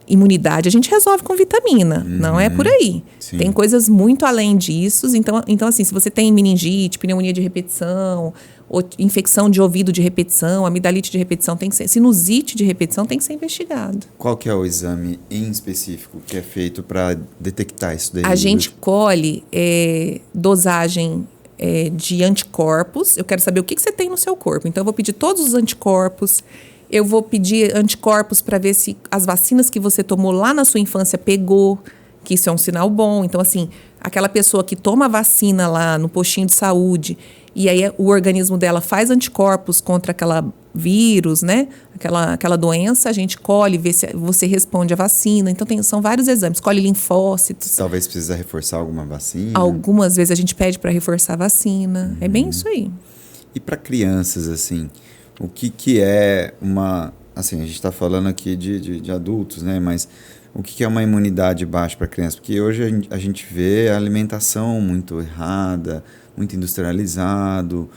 imunidade a gente resolve com vitamina. Não é por aí. Sim. Tem coisas muito além disso. Então, assim, se você tem meningite, pneumonia de repetição, ou infecção de ouvido de repetição, amidalite de repetição, sinusite de repetição, tem que ser investigado. Qual que é o exame em específico que é feito para detectar isso daí? A gente colhe dosagem de anticorpos. Eu quero saber o que você tem no seu corpo. Então, eu vou pedir todos os anticorpos. Eu vou pedir anticorpos para ver se as vacinas que você tomou lá na sua infância pegou, que isso é um sinal bom. Então, assim, aquela pessoa que toma a vacina lá no postinho de saúde e aí o organismo dela faz anticorpos contra aquela vírus, né? Aquela doença, a gente colhe, vê se você responde à vacina. Então, são vários exames. Colhe linfócitos. Talvez precisa reforçar alguma vacina. Algumas vezes a gente pede para reforçar a vacina. É bem isso aí. E para crianças, assim, o que é uma... Assim, a gente está falando aqui de adultos, né? Mas o que é uma imunidade baixa para criança? Porque hoje a gente vê a alimentação muito errada, muito industrializado,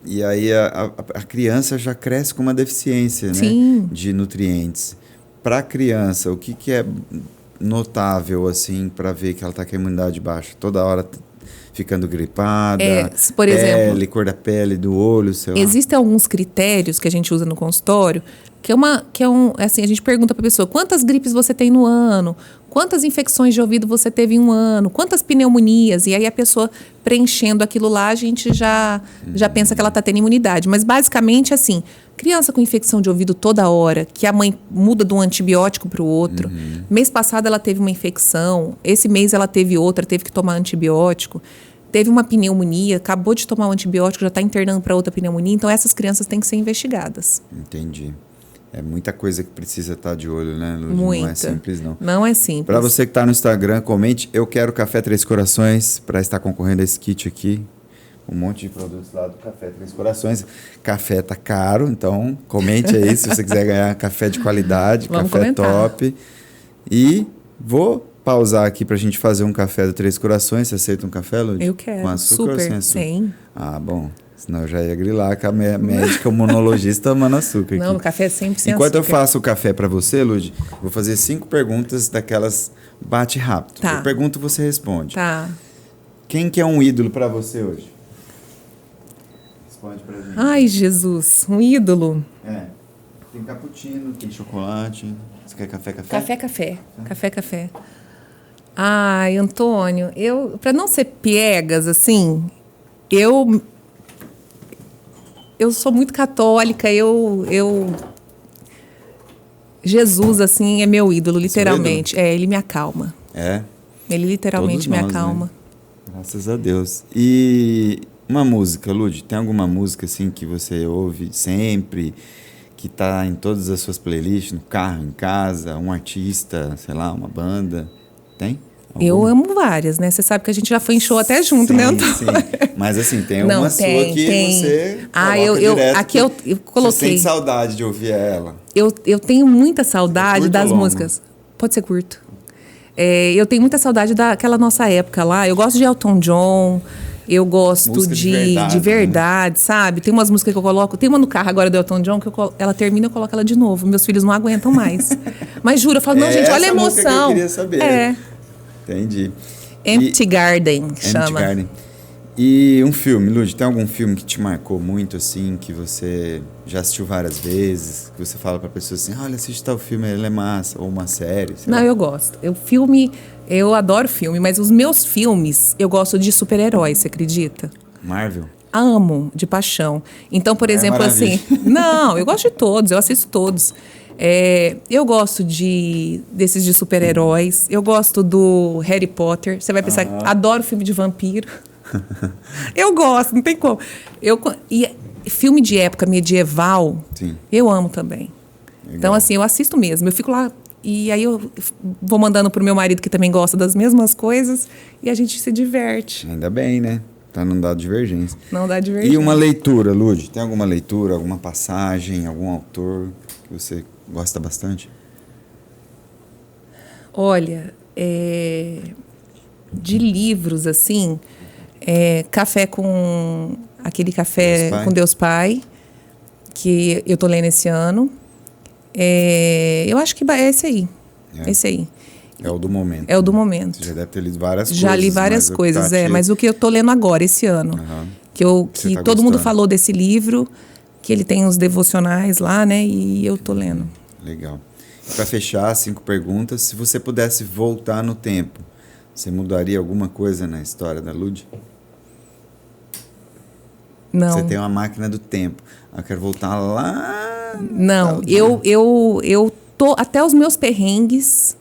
e aí a criança já cresce com uma deficiência, né, de nutrientes. Para a criança, o que é notável assim para ver que ela está com a imunidade baixa? Toda hora ficando gripada, por exemplo, cor da pele, do olho, sei lá. Existem alguns critérios que a gente usa no consultório, assim, a gente pergunta para a pessoa, quantas gripes você tem no ano? Quantas infecções de ouvido você teve em um ano? Quantas pneumonias? E aí a pessoa preenchendo aquilo lá, a gente já pensa que ela está tendo imunidade. Mas basicamente, assim, criança com infecção de ouvido toda hora, que a mãe muda de um antibiótico para o outro. Mês passado ela teve uma infecção, esse mês ela teve outra, teve que tomar antibiótico. Teve uma pneumonia, acabou de tomar um antibiótico, já está internando para outra pneumonia. Então, essas crianças têm que ser investigadas. Entendi. É muita coisa que precisa estar de olho, né, Lud? Muita. Não é simples, não. Não é simples. Para você que está no Instagram, comente. Eu quero Café Três Corações para estar concorrendo a esse kit aqui. um monte de produtos lá do Café Três Corações. Café tá caro, então comente aí se você quiser ganhar café de qualidade, Vamos café comentar. top. E vou pausar aqui pra gente fazer um café do Três Corações. Você aceita um café, Lud? Eu quero. Com açúcar ou sem Super, açúcar? sim. Ah, bom. Senão eu já ia grilar com a médica, o monologista tomando açúcar aqui. Não, o café é sempre sem Enquanto açúcar. eu faço o café para você, Lud, vou fazer 5 perguntas daquelas bate rápido. Tá. Eu pergunto, você responde. Tá. Quem que é um ídolo para você hoje? Responde pra gente. Ai, Jesus, um ídolo. Tem cappuccino, tem chocolate. Você quer café? Café. Ai, Antônio, para não ser piegas, assim, eu sou muito católica, Jesus, assim, é meu ídolo, literalmente. Seu ídolo? Ele me acalma. É? Ele literalmente Todos me nós, acalma. né? Graças a Deus. E uma música, Lud, tem alguma música assim que você ouve sempre, que tá em todas as suas playlists, no carro, em casa, um artista, sei lá, uma banda? Tem? Eu Alguma? amo várias, né? Você sabe que a gente já foi em show até junto, Sim, né, Antônio? sim. Mas assim, tem Não, uma sua que você coloca direto, aqui eu você coloquei. sente saudade de ouvir ela. Eu tenho muita saudade curto das ou longo? músicas. Pode ser curto. Eu tenho muita saudade daquela nossa época lá. Eu gosto de Elton John. Eu gosto Música de verdade, sabe? Tem umas músicas que eu coloco. Tem uma no carro agora do Elton John que ela termina e eu coloco ela de novo. Meus filhos não aguentam mais. Mas juro, eu falo, não, gente, olha a essa música que eu emoção. queria saber. Entendi. Empty Garden, chama. Empty Garden. E um filme, Lud, tem algum filme que te marcou muito, assim, que você já assistiu várias vezes, que você fala pra pessoa assim, olha, assiste tal filme, ele é massa, ou uma série, sei Não, lá. eu gosto. Eu adoro filme, mas os meus filmes, eu gosto de super-heróis, você acredita? Marvel? Amo, de paixão. Então, por exemplo, assim... Não, eu gosto de todos, eu assisto todos. Eu gosto desses de super-heróis, eu gosto do Harry Potter. Você vai pensar, adoro filme de vampiro. Eu gosto, não tem como. E filme de época medieval, sim, eu amo também. Legal. Então, assim, eu assisto mesmo. Eu fico lá e aí eu vou mandando pro meu marido, que também gosta das mesmas coisas, e a gente se diverte. Ainda bem, né? Pra não dar divergência. Não dá divergência. E uma leitura, Lud? Tem alguma leitura, alguma passagem, algum autor que você gosta bastante? Olha, de livros, assim... Café com... Aquele Café com Deus Pai, que eu tô lendo esse ano. Eu acho que é esse aí. Esse aí. É o do momento. É o do momento. Você já deve ter lido várias coisas. Já li várias coisas, mas o que eu tô lendo agora, esse ano. Que tá todo mundo falou desse livro, que ele tem os devocionais lá, né? E eu tô lendo. Legal. Para fechar, 5 perguntas. Se você pudesse voltar no tempo, você mudaria alguma coisa na história da Lud? Não. Você tem uma máquina do tempo. Eu quero voltar lá. Não, eu tô... Até os meus perrengues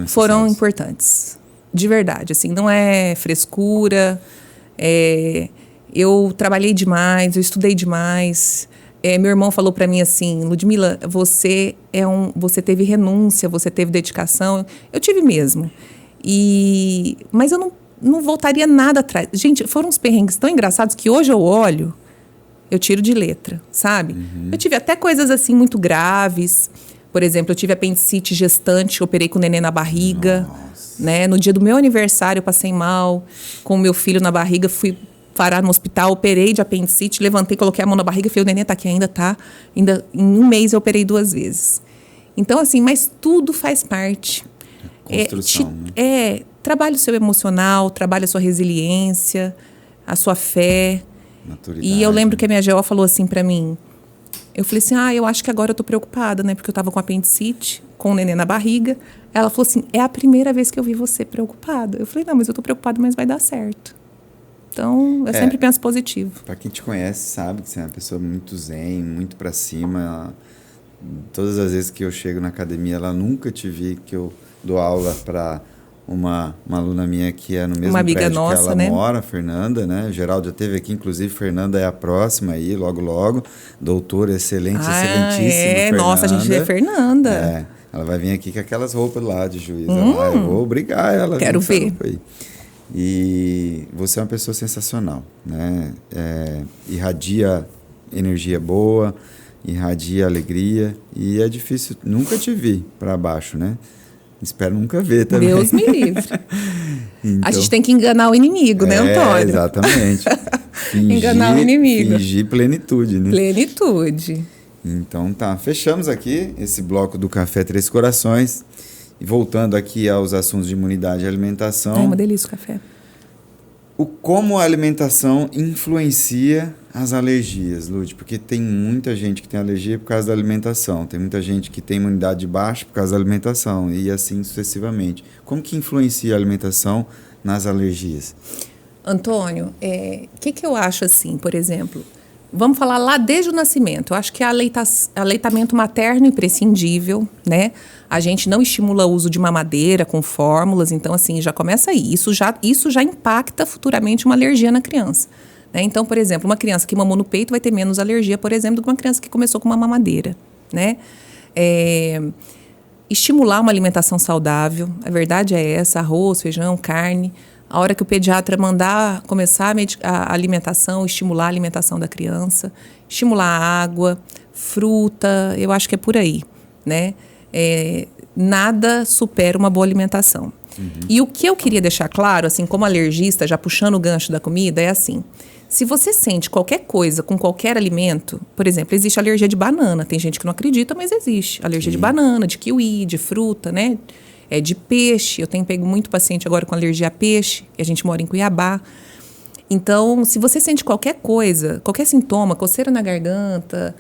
foram importantes. De verdade, assim, não é frescura. Eu trabalhei demais, eu estudei demais. Meu irmão falou para mim assim, Ludmila, você teve renúncia, você teve dedicação. Eu tive mesmo. Mas eu não voltaria nada atrás. Gente, foram uns perrengues tão engraçados que hoje eu olho, eu tiro de letra, sabe? Eu tive até coisas assim muito graves. Por exemplo, eu tive apendicite gestante, operei com o neném na barriga. Né? No dia do meu aniversário, eu passei mal com o meu filho na barriga, fui parar no hospital, operei de apendicite, levantei, coloquei a mão na barriga e falei, o neném tá aqui, ainda tá. Ainda, em um mês eu operei 2 vezes. Então, assim, mas tudo faz parte. Construção, Trabalhe o seu emocional, trabalhe a sua resiliência, a sua fé. Maturidade. E eu lembro que a minha GO falou assim pra mim, eu falei assim, eu acho que agora eu tô preocupada, né? Porque eu tava com apendicite, com o neném na barriga. Ela falou assim, é a primeira vez que eu vi você preocupada. Eu falei, não, mas eu tô preocupada, mas vai dar certo. Então, eu sempre penso positivo. Pra quem te conhece, sabe que você é uma pessoa muito zen, muito pra cima. Todas as vezes que eu chego na academia, ela nunca te vi que eu dou aula para uma aluna minha que é no mesmo prédio nossa, que ela, né? Mora, Fernanda, né? O Geraldo já esteve aqui, inclusive, Fernanda é a próxima aí, logo. Doutora, excelentíssima Fernanda. Nossa, a gente vê Fernanda. Ela vai vir aqui com aquelas roupas lá de juíza lá. Eu vou obrigar ela. Quero ver. E você é uma pessoa sensacional, né? Irradia energia boa, irradia alegria, e é difícil, nunca te vi para baixo, né? Espero nunca ver também. Deus me livre. Então, a gente tem que enganar o inimigo, né, Antônio? Exatamente. Enganar o inimigo. Fingir plenitude, né? Plenitude. Então tá, fechamos aqui esse bloco do Café Três Corações. E voltando aqui aos assuntos de imunidade e alimentação. É uma delícia o café. Como a alimentação influencia as alergias, Lud? Porque tem muita gente que tem alergia por causa da alimentação. Tem muita gente que tem imunidade baixa por causa da alimentação. E assim sucessivamente. Como que influencia a alimentação nas alergias? Antônio, que eu acho assim, por exemplo... Vamos falar lá desde o nascimento. Eu acho que aleitamento materno imprescindível, né? A gente não estimula o uso de mamadeira com fórmulas, então assim, já começa aí. Isso já impacta futuramente uma alergia na criança, né? Então, por exemplo, uma criança que mamou no peito vai ter menos alergia, por exemplo, do que uma criança que começou com uma mamadeira, né? Estimular uma alimentação saudável, a verdade é essa, arroz, feijão, carne. A hora que o pediatra mandar começar a alimentação, estimular a alimentação da criança, estimular a água, fruta, eu acho que é por aí, né? Nada supera uma boa alimentação. Uhum. E o que eu queria deixar claro, assim, como alergista, já puxando o gancho da comida, é assim, se você sente qualquer coisa com qualquer alimento, por exemplo, existe alergia de banana, tem gente que não acredita, mas existe. Alergia de banana, de kiwi, de fruta, né? De peixe, eu tenho pego muito paciente agora com alergia a peixe, e a gente mora em Cuiabá. Então, se você sente qualquer coisa, qualquer sintoma, coceira na garganta,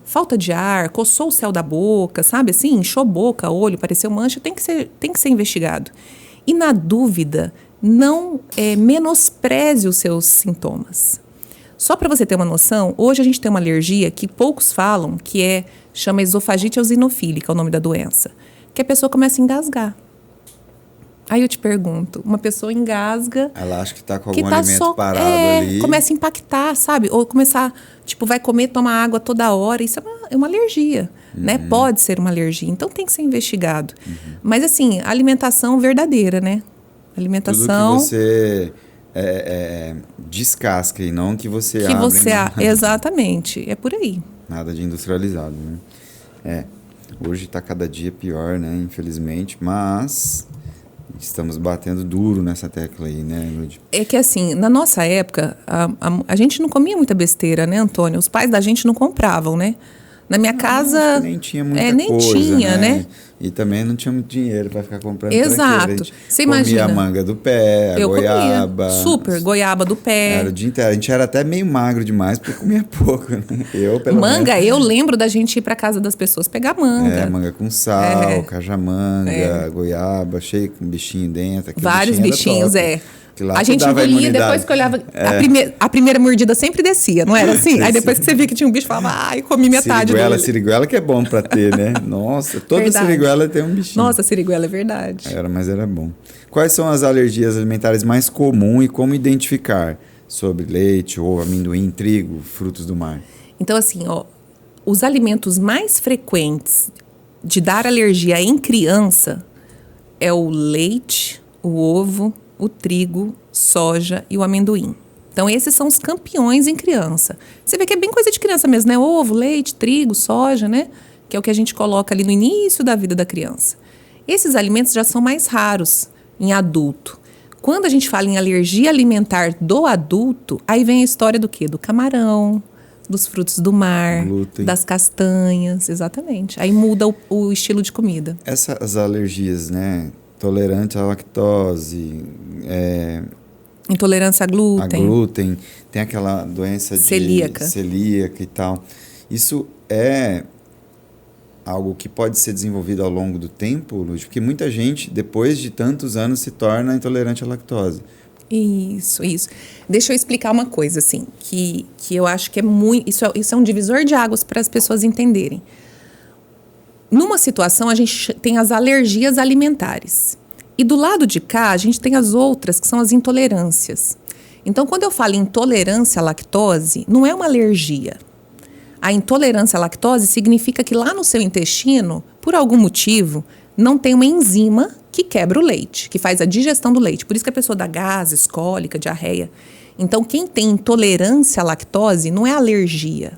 falta de ar, coçou o céu da boca, sabe assim, inchou boca, olho, pareceu mancha, tem que ser investigado. E na dúvida, não menospreze os seus sintomas. Só para você ter uma noção, hoje a gente tem uma alergia que poucos falam, que chama esofagite eosinofílica, é o nome da doença. Que a pessoa começa a engasgar. Aí eu te pergunto, uma pessoa engasga... Ela acha que está com algum alimento parado ali. Começa a impactar, sabe? Ou começar, vai comer, tomar água toda hora. Isso é uma alergia, né? Pode ser uma alergia. Então tem que ser investigado. Mas assim, alimentação verdadeira, né? Alimentação... Tudo que você descasca e não que você abre. Exatamente, é por aí. Nada de industrializado, né? Hoje está cada dia pior, né? Infelizmente, mas estamos batendo duro nessa tecla aí, né, Lud? É que assim, na nossa época, a gente não comia muita besteira, né, Antônio? Os pais da gente não compravam, né? Na minha casa... Nem tinha muita coisa, né? E também não tinha muito dinheiro para ficar comprando. Exato. Você imagina. Comia a manga do pé, a goiaba. Comia. Super, goiaba do pé. Era o dia inteiro. A gente era até meio magro demais porque comia pouco, né? Eu lembro da gente ir para casa das pessoas pegar manga. Manga com sal, cajamanga, goiaba, cheio com bichinho dentro. Vários bichinhos, A gente engolia, depois que olhava... A primeira mordida sempre descia, não era assim? Aí depois que você via que tinha um bicho, falava, comi metade dele. Siriguela que é bom pra ter, né? Nossa, toda siriguela tem um bichinho. Nossa, siriguela é verdade. Mas era bom. Quais são as alergias alimentares mais comuns e como identificar? Sobre leite, ovo, amendoim, trigo, frutos do mar. Então, assim, os alimentos mais frequentes de dar alergia em criança é o leite, o ovo, o trigo, soja e o amendoim. Então, esses são os campeões em criança. Você vê que é bem coisa de criança mesmo, né? Ovo, leite, trigo, soja, né? Que é o que a gente coloca ali no início da vida da criança. Esses alimentos já são mais raros em adulto. Quando a gente fala em alergia alimentar do adulto, aí vem a história do quê? Do camarão, dos frutos do mar, glúten, das castanhas, exatamente. Aí muda o estilo de comida. Essas alergias, né? Tolerante à lactose, intolerância a glúten. Tem aquela doença celíaca e tal. Isso é algo que pode ser desenvolvido ao longo do tempo, Lud? Porque muita gente, depois de tantos anos, se torna intolerante à lactose. Isso. Deixa eu explicar uma coisa, assim, que eu acho que é muito... Isso é um divisor de águas para as pessoas entenderem. Numa situação, a gente tem as alergias alimentares. E do lado de cá, a gente tem as outras, que são as intolerâncias. Então, quando eu falo intolerância à lactose, não é uma alergia. A intolerância à lactose significa que lá no seu intestino, por algum motivo, não tem uma enzima que quebra o leite, que faz a digestão do leite. Por isso que a pessoa dá gases, cólica, diarreia. Então, quem tem intolerância à lactose não é alergia.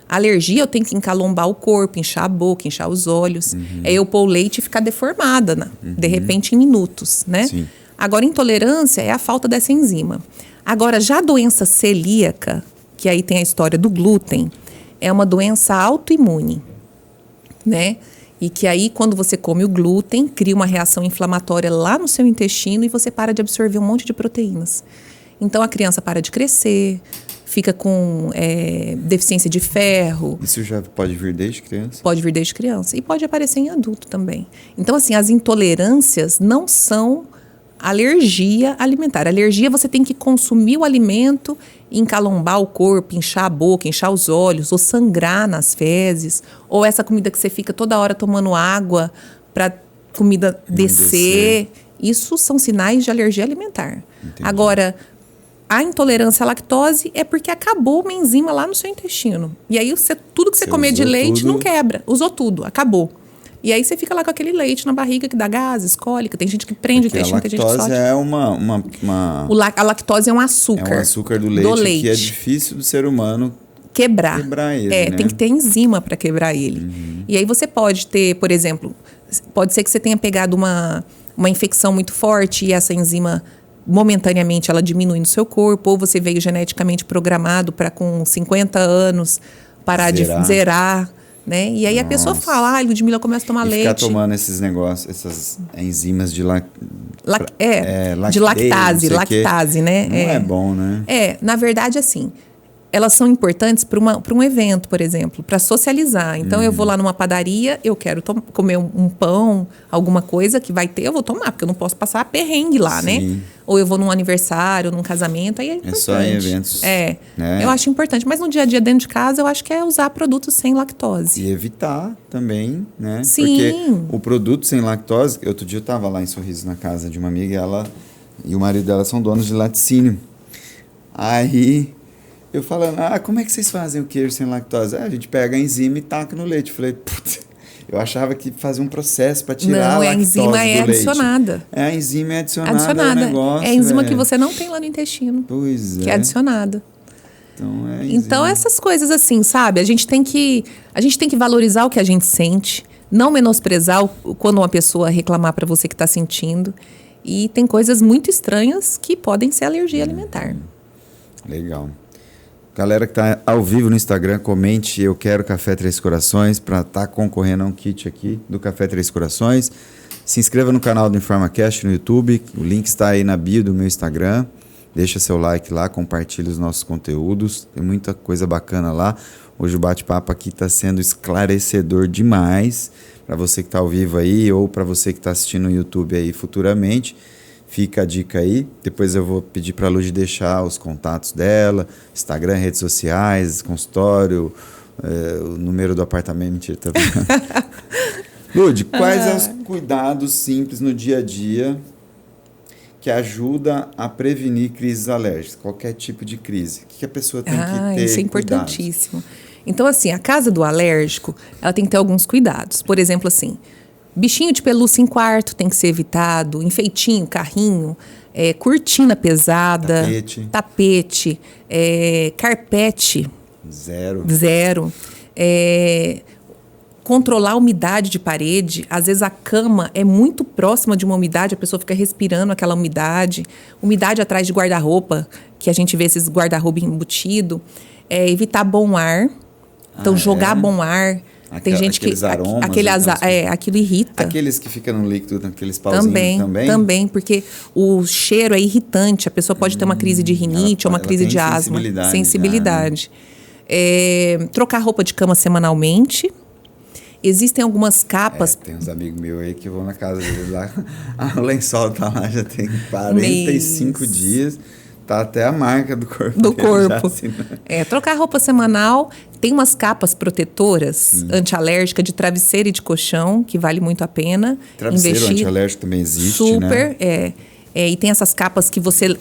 A alergia eu tenho que encalombar o corpo, inchar a boca, inchar os olhos. É eu pôr o leite e ficar deformada, né? De repente, em minutos, né? Sim. Agora, intolerância é a falta dessa enzima. Agora, já a doença celíaca, que aí tem a história do glúten, é uma doença autoimune, né? E que aí, quando você come o glúten, cria uma reação inflamatória lá no seu intestino e você para de absorver um monte de proteínas. Então, a criança para de crescer, fica com deficiência de ferro. Isso já pode vir desde criança? Pode vir desde criança. E pode aparecer em adulto também. Então, assim, as intolerâncias não são alergia alimentar. Alergia, você tem que consumir o alimento, encalombar o corpo, inchar a boca, inchar os olhos, ou sangrar nas fezes, ou essa comida que você fica toda hora tomando água para comida descer. Isso são sinais de alergia alimentar. Entendi. Agora, a intolerância à lactose é porque acabou uma enzima lá no seu intestino. E aí, tudo que você comer de leite não quebra. Usou tudo, acabou. E aí você fica lá com aquele leite na barriga que dá gases, cólica. Tem gente que prende o intestino, tem gente que só... A lactose é A lactose é um açúcar. É um açúcar do leite, que é difícil do ser humano quebrar ele, né? Tem que ter enzima para quebrar ele. E aí você pode ter, por exemplo, pode ser que você tenha pegado uma infecção muito forte e essa enzima, momentaneamente, ela diminui no seu corpo, ou você veio geneticamente programado para com 50 anos parar de zerar. Né? E aí a pessoa fala, Ludmila, começa a tomar leite. Ficar tomando esses negócios, essas enzimas de de lactase, né? Não é bom, né? Na verdade, assim, elas são importantes para um evento, por exemplo, para socializar. Então, eu vou lá numa padaria, eu quero comer um pão, alguma coisa que vai ter, eu vou tomar, porque eu não posso passar perrengue lá, né? Ou eu vou num aniversário, num casamento, aí é importante. É só em eventos. Né? Eu acho importante. Mas no dia a dia, dentro de casa, eu acho que é usar produtos sem lactose. E evitar também, né? Sim. Porque o produto sem lactose... Outro dia eu estava lá em Sorriso, na casa de uma amiga, e o marido dela são donos de laticínio. Aí... eu falando, como é que vocês fazem o queijo sem lactose? A gente pega a enzima e taca no leite. Eu falei, putz, eu achava que fazia um processo para tirar a lactose do leite. Não, a enzima é adicionada. A enzima é adicionada ao negócio. É a enzima que você não tem lá no intestino. Pois é. Que é adicionada. Então, então, essas coisas assim, sabe? A gente tem que valorizar o que a gente sente, não menosprezar quando uma pessoa reclamar para você que está sentindo. E tem coisas muito estranhas que podem ser alergia alimentar. Legal. Galera que está ao vivo no Instagram, comente eu quero Café Três Corações para estar concorrendo a um kit aqui do Café Três Corações. Se inscreva no canal do InformaCast no YouTube, o link está aí na bio do meu Instagram. Deixa seu like lá, compartilhe os nossos conteúdos, tem muita coisa bacana lá. Hoje o bate-papo aqui está sendo esclarecedor demais para você que está ao vivo aí ou para você que está assistindo no YouTube aí futuramente. Fica a dica aí. Depois eu vou pedir para a Lud deixar os contatos dela, Instagram, redes sociais, consultório, o número do apartamento. Mentira, tá vendo? Lud, quais são os cuidados simples no dia a dia que ajuda a prevenir crises alérgicas? Qualquer tipo de crise. O que a pessoa tem que ter? Isso é importantíssimo. Então, assim, a casa do alérgico, ela tem que ter alguns cuidados. Por exemplo, assim... bichinho de pelúcia em quarto tem que ser evitado, enfeitinho, carrinho, cortina pesada, tapete, carpete. Zero. Controlar a umidade de parede. Às vezes a cama é muito próxima de uma umidade, a pessoa fica respirando aquela umidade. Umidade atrás de guarda-roupa, que a gente vê esses guarda-roupa embutido. Evitar bom ar. Então, jogar bom ar. Tem gente aqueles aromas, aquilo irrita. Aqueles que ficam no líquido, naqueles pauzinhos também? Também, porque o cheiro é irritante. A pessoa pode ter uma crise de rinite ou uma crise de asma. Sensibilidade. Trocar roupa de cama semanalmente. Existem algumas capas... tem uns amigos meus aí que vão na casa deles lá. O lençol tá lá, já tem 45 dias. Tá até a marca do corpo. Trocar roupa semanal. Tem umas capas protetoras antialérgicas de travesseiro e de colchão, que vale muito a pena travesseiro investir. Antialérgico também existe, super, né? E tem essas capas que você...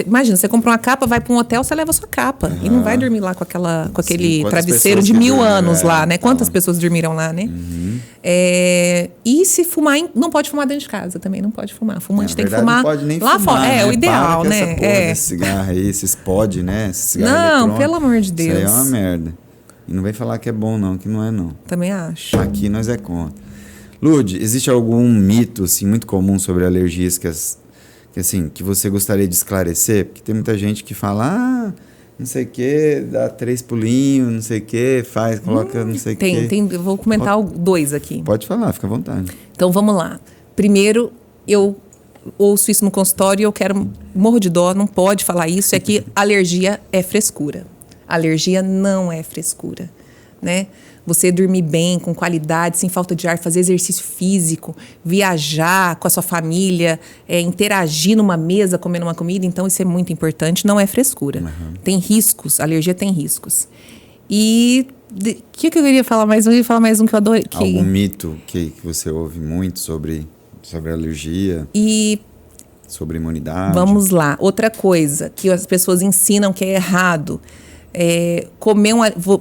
Imagina, você compra uma capa, vai para um hotel, você leva a sua capa. E não vai dormir lá com aquele travesseiro de 1000 anos lá, né? Quantas pessoas dormiram lá, né? E se fumar... Não pode fumar dentro de casa também, não pode fumar. Fumante tem que fumar não pode nem lá fumar, fora. né? O ideal, Para né? Essa porra desse cigarro aí, esses pod, né? Esse cigarro não, eletrônico. Pelo amor de Deus. Isso aí é uma merda. E não vem falar que é bom, não, que não é, não. Também acho. Aqui nós é contra. Lude, existe algum mito, assim, muito comum sobre alergias que você gostaria de esclarecer? Porque tem muita gente que fala, não sei o que, dá 3 pulinhos, não sei o que, faz, coloca não sei o que. Eu vou comentar 2 aqui. Pode falar, fica à vontade. Então, vamos lá. Primeiro, eu ouço isso no consultório e eu morro de dó, não pode falar isso, é que alergia é frescura. Alergia não é frescura, né? Você dormir bem, com qualidade, sem falta de ar, fazer exercício físico, viajar com a sua família, interagir numa mesa, comendo uma comida. Então, isso é muito importante. Não é frescura. Tem riscos. A alergia tem riscos. E o que eu queria falar mais? Eu ia falar mais um que eu adoro. Algum mito que você ouve muito sobre alergia? Sobre imunidade? Vamos lá. Outra coisa que as pessoas ensinam que é errado.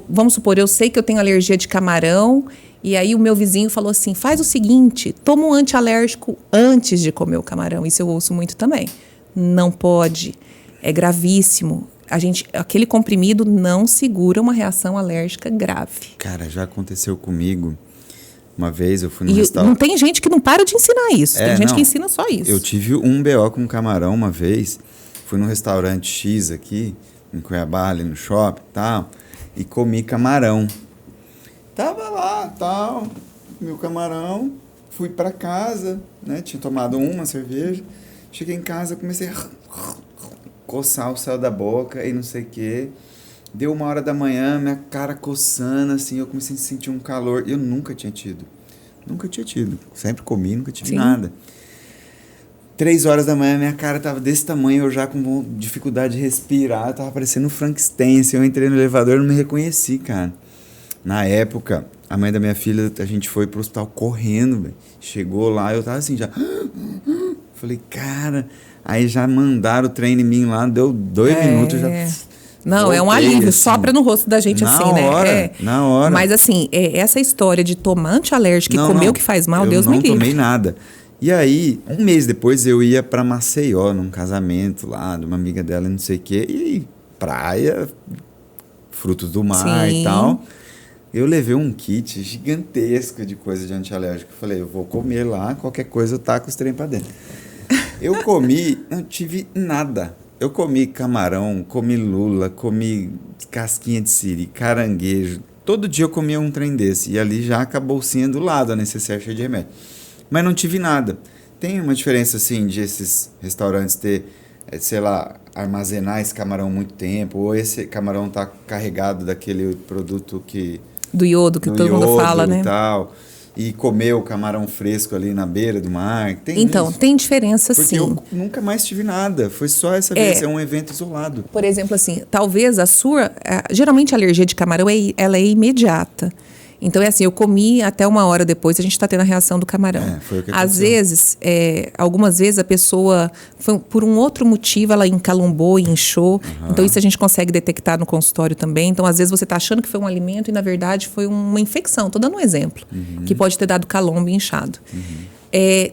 Vamos supor, eu sei que eu tenho alergia de camarão e aí o meu vizinho falou assim, faz o seguinte, toma um antialérgico antes de comer o camarão. Isso eu ouço muito também. Não pode, é gravíssimo. Aquele comprimido não segura uma reação alérgica grave. Cara, já aconteceu comigo. Uma vez eu fui no restaurante. Não tem gente que não para de ensinar isso. Tem gente que ensina só isso. Eu tive um BO com camarão uma vez. Fui num restaurante X aqui, em Cuiabá, ali no shopping e tal, e comi camarão. Tava lá, tal, comi o camarão, fui pra casa, né, tinha tomado uma cerveja, cheguei em casa, comecei a coçar o céu da boca e não sei o quê. Deu 1h da manhã, minha cara coçando, assim, eu comecei a sentir um calor. Eu nunca tinha tido. Sempre comi, nunca tive nada. 3h da manhã, minha cara tava desse tamanho, eu já com dificuldade de respirar, eu tava parecendo um Frankenstein, assim, eu entrei no elevador e não me reconheci, cara. Na época, a mãe da minha filha, a gente foi pro hospital correndo, véio. Chegou lá, eu tava assim, já... Falei, cara... Aí já mandaram o trem em mim lá, deu 2 minutos, já... Não, voltei, é um alívio, assim, sopra no rosto da gente assim, né? Na hora. Mas assim, essa história de tomar antialérgico e comer o que faz mal, Deus me livre. Eu não tomei nada. E aí, 1 mês depois, eu ia pra Maceió, num casamento lá, de uma amiga dela, não sei o quê, e praia, frutos do mar e tal. Eu levei um kit gigantesco de coisa de antialérgico. Eu falei, eu vou comer lá, qualquer coisa eu taco os trem pra dentro. Eu comi, não tive nada. Eu comi camarão, comi lula, comi casquinha de siri, caranguejo. Todo dia eu comia um trem desse. E ali já acabou sendo do lado a necessaire cheia de remédio. Mas não tive nada. Tem uma diferença, assim, de esses restaurantes ter, sei lá, armazenar esse camarão muito tempo, ou esse camarão tá carregado daquele produto que... Do iodo, que todo mundo fala, né? Tal, e comer o camarão fresco ali na beira do mar. Então, tem diferença, sim. Porque eu nunca mais tive nada. Foi só essa vez, é um evento isolado. Por exemplo, assim, talvez a sua... geralmente a alergia de camarão, ela é imediata. Então, é assim, eu comi até 1 hora depois, a gente está tendo a reação do camarão. Foi o que aconteceu. Às vezes, algumas vezes a pessoa, por um outro motivo, ela encalombou e inchou. Então, isso a gente consegue detectar no consultório também. Então, às vezes você está achando que foi um alimento e, na verdade, foi uma infecção. Estou dando um exemplo, que pode ter dado calombo e inchado.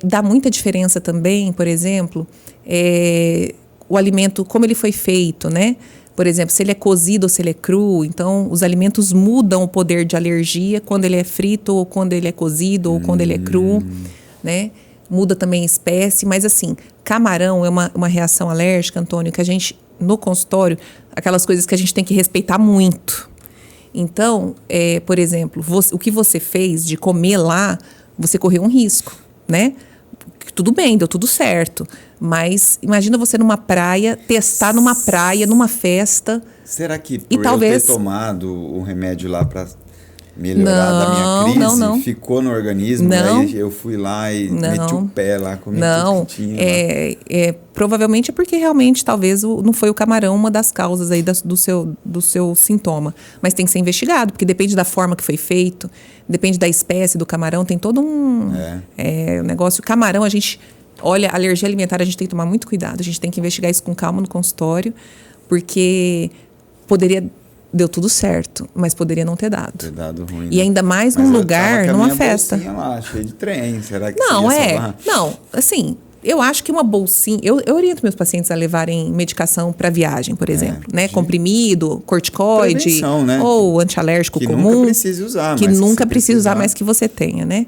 Dá muita diferença também, por exemplo, o alimento, como ele foi feito, né? Por exemplo, se ele é cozido ou se ele é cru, então os alimentos mudam o poder de alergia quando ele é frito ou quando ele é cozido ou quando ele é cru, né? Muda também a espécie, mas assim, camarão é uma reação alérgica, Antônio, que a gente, no consultório, aquelas coisas que a gente tem que respeitar muito. Então, por exemplo, o que você fez de comer lá, você correu um risco, né? Tudo bem, deu tudo certo. Mas imagina você numa praia, testar numa praia, numa festa. Será que por talvez... eu ter tomado o remédio lá para melhorar da minha crise, ficou no organismo? Aí eu fui lá e meti o pé lá, comi tudo que tinha. Provavelmente é porque realmente talvez não foi o camarão uma das causas aí do seu sintoma. Mas tem que ser investigado, porque depende da forma que foi feito, depende da espécie do camarão, tem todo um negócio. O camarão, a gente Olha, alergia alimentar a gente tem que tomar muito cuidado. A gente tem que investigar isso com calma no consultório, porque deu tudo certo, mas poderia não ter dado. Ter dado ruim. E ainda mais num lugar, numa festa. Lá, cheia de trem. Será que não, Não, assim, eu acho que uma bolsinha... Eu oriento meus pacientes a levarem medicação para viagem, por exemplo, né? Comprimido, corticoide, né? Ou antialérgico comum. Que nunca precise usar. Que nunca precise usar, mas que você tenha, né?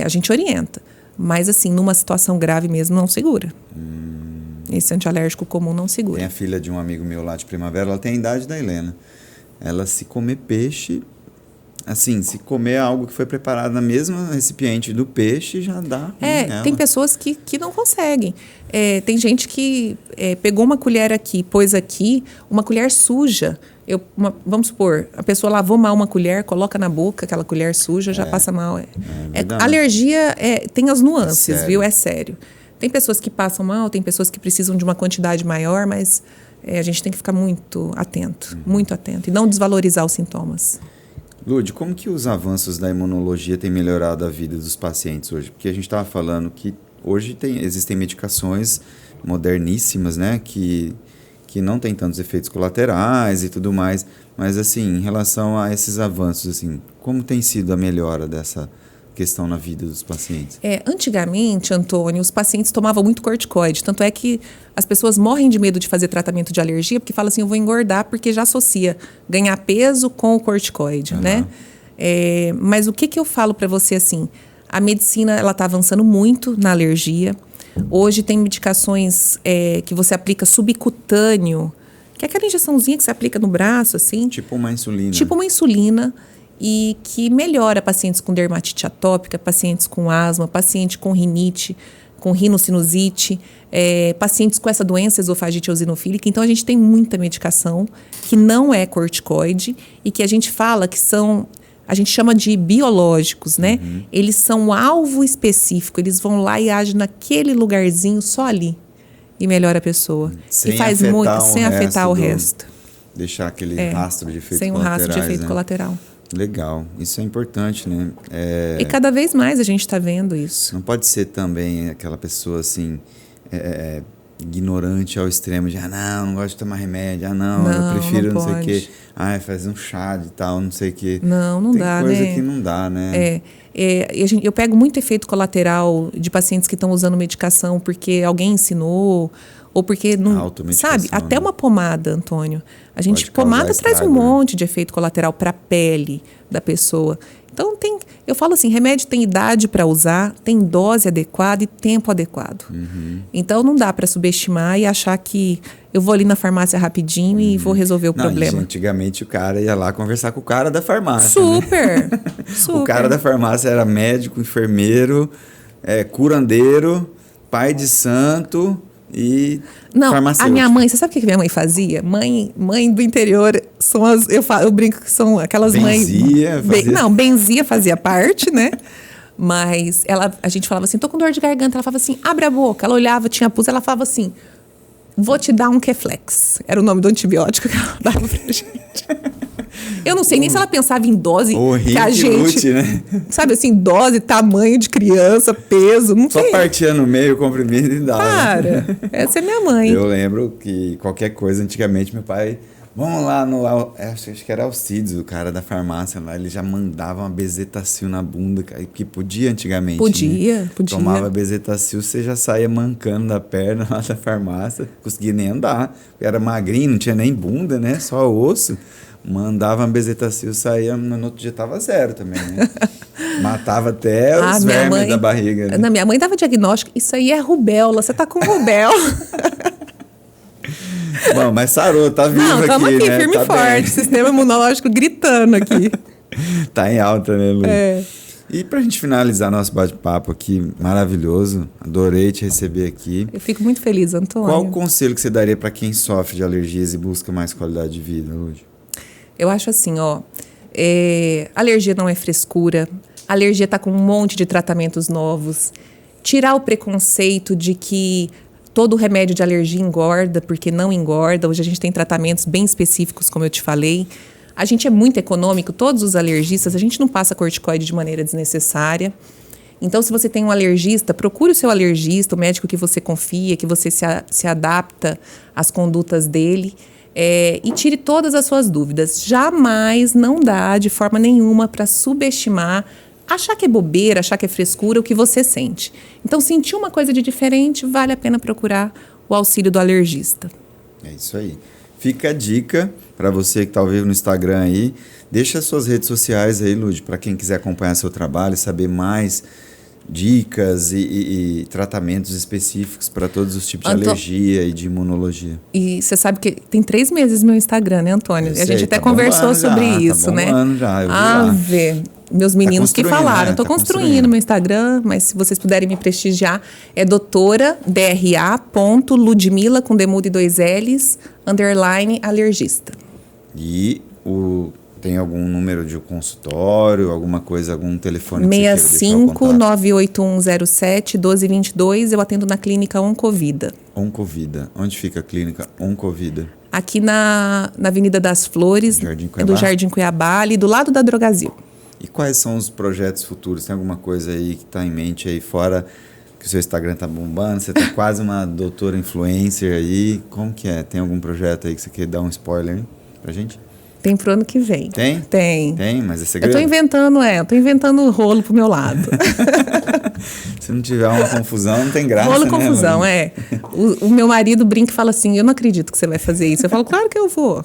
A gente orienta. Mas, assim, numa situação grave mesmo, não segura. Esse antialérgico comum não segura. Tem a filha de um amigo meu lá de Primavera, ela tem a idade da Helena. Ela, se comer peixe, assim, se comer algo que foi preparado na mesma recipiente do peixe, já dá. Tem pessoas que não conseguem. Tem gente que pegou uma colher aqui, pôs aqui, uma colher suja. Vamos supor, a pessoa lavou mal uma colher, coloca na boca, aquela colher suja, já passa mal. Alergia tem as nuances, viu? É sério. Tem pessoas que passam mal, tem pessoas que precisam de uma quantidade maior, mas a gente tem que ficar muito atento, e não desvalorizar os sintomas. Lud, como que os avanços da imunologia têm melhorado a vida dos pacientes hoje? Porque a gente estava falando que hoje existem medicações moderníssimas, né, que não tem tantos efeitos colaterais e tudo mais, mas assim, em relação a esses avanços, assim, como tem sido a melhora dessa questão na vida dos pacientes? Antigamente, Antônio, os pacientes tomavam muito corticoide, tanto é que as pessoas morrem de medo de fazer tratamento de alergia, porque falam assim, eu vou engordar, porque já associa ganhar peso com o corticoide, né? Mas o que eu falo para você, assim, a medicina, ela está avançando muito na alergia. Hoje tem medicações que você aplica subcutâneo, que é aquela injeçãozinha que você aplica no braço, assim. Tipo uma insulina. Tipo uma insulina, e que melhora pacientes com dermatite atópica, pacientes com asma, paciente com rinite, com rinocinusite, pacientes com essa doença, esofagite eosinofílica. Então, a gente tem muita medicação que não é corticoide e que a gente fala que são... A gente chama de biológicos, né? Eles são alvo específico, eles vão lá e agem naquele lugarzinho só ali e melhora a pessoa. Sem e faz afetar muito, sem afetar o resto. Deixar aquele rastro de efeito sem colaterais. Sem um rastro de efeito colateral. Legal, isso é importante, né? E cada vez mais a gente está vendo isso. Não pode ser também aquela pessoa assim... ignorante ao extremo de não gosto de tomar remédio, eu prefiro não sei o quê, fazer um chá de tal, não sei o quê. Não dá, né? Tem coisa que não dá, né? Eu pego muito efeito colateral de pacientes que estão usando medicação porque alguém ensinou, ou porque não... Sabe? Até uma pomada, Antônio. Pomada traz um monte de efeito colateral para a pele da pessoa. Então, eu falo assim, remédio tem idade para usar, tem dose adequada e tempo adequado. Então, não dá para subestimar e achar que eu vou ali na farmácia rapidinho e vou resolver o problema. Antigamente, o cara ia lá conversar com o cara da farmácia. Super! Né? O cara da farmácia era médico, enfermeiro, curandeiro, pai de santo... E a minha mãe, você sabe o que minha mãe fazia? Mãe do interior, eu brinco que são aquelas mães... Benzia fazia parte, né? Mas a gente falava assim, tô com dor de garganta. Ela falava assim, abre a boca. Ela olhava, tinha pus, ela falava assim, vou te dar um Keflex. Era o nome do antibiótico que ela dava pra gente. Eu não sei nem se ela pensava em dose que a gente... né? Sabe assim, dose, tamanho de criança, peso, não sei. Só partia no meio, comprimido e dava. Cara, essa é minha mãe. Eu lembro que qualquer coisa, antigamente, meu pai... Vamos lá acho que era Alcides, o cara da farmácia lá, ele já mandava uma Bezetacil na bunda, que podia antigamente. Podia. Tomava Bezetacil, você já saía mancando da perna lá da farmácia, conseguia nem andar, era magrinho, não tinha nem bunda, né, só osso. Mandava uma Bezetacil, saía, no outro dia tava zero também, né? Matava até os vermes da barriga. Né? Minha mãe dava diagnóstico, isso aí é rubéola, você tá com rubéola. Bom, mas sarou, tá vivo aqui, né? Não, estamos aqui, firme e forte, sistema imunológico gritando aqui. Tá em alta, né, Lu? E pra gente finalizar nosso bate-papo aqui, maravilhoso, adorei te receber aqui. Eu fico muito feliz, Antônio. Qual o conselho que você daria para quem sofre de alergias e busca mais qualidade de vida hoje? Eu acho assim, alergia não é frescura, alergia tá com um monte de tratamentos novos. Tirar o preconceito de que todo remédio de alergia engorda, porque não engorda. Hoje a gente tem tratamentos bem específicos, como eu te falei. A gente é muito econômico, todos os alergistas, a gente não passa corticoide de maneira desnecessária. Então, se você tem um alergista, procure o seu alergista, o médico que você confia, que você se adapta às condutas dele. E tire todas as suas dúvidas. Jamais, não dá de forma nenhuma para subestimar, achar que é bobeira, achar que é frescura o que você sente. Então, sentir uma coisa de diferente, vale a pena procurar o auxílio do alergista. É isso aí. Fica a dica para você que está ao vivo no Instagram aí. Deixa as suas redes sociais aí, Lud, para quem quiser acompanhar seu trabalho, saber mais dicas e tratamentos específicos para todos os tipos de alergia e de imunologia. E você sabe que tem 3 meses meu Instagram, né, Antônio? A gente até conversou sobre isso, né? Meus meninos que falaram. Estou construindo meu Instagram, mas se vocês puderem me prestigiar, é doutora.dra.ludmila, com demudo e 2 L's, _ alergista. E tem algum número de consultório, alguma coisa, algum telefone que 65-98107-1222. Eu atendo na clínica Oncovida. Oncovida. Onde fica a clínica Oncovida? Aqui na Avenida das Flores, do Jardim Cuiabá, ali do lado da Drogazil. E quais são os projetos futuros? Tem alguma coisa aí que está em mente aí fora, que o seu Instagram está bombando? Você está quase uma doutora influencer aí. Como que é? Tem algum projeto aí que você quer dar um spoiler aí pra gente? Tem pro ano que vem. Tem? Tem. Tem, mas é segredo? Eu tô inventando rolo pro meu lado. Se não tiver uma confusão, não tem graça, rolo, né, confusão, O meu marido brinca e fala assim, eu não acredito que você vai fazer isso. Eu falo, claro que eu vou.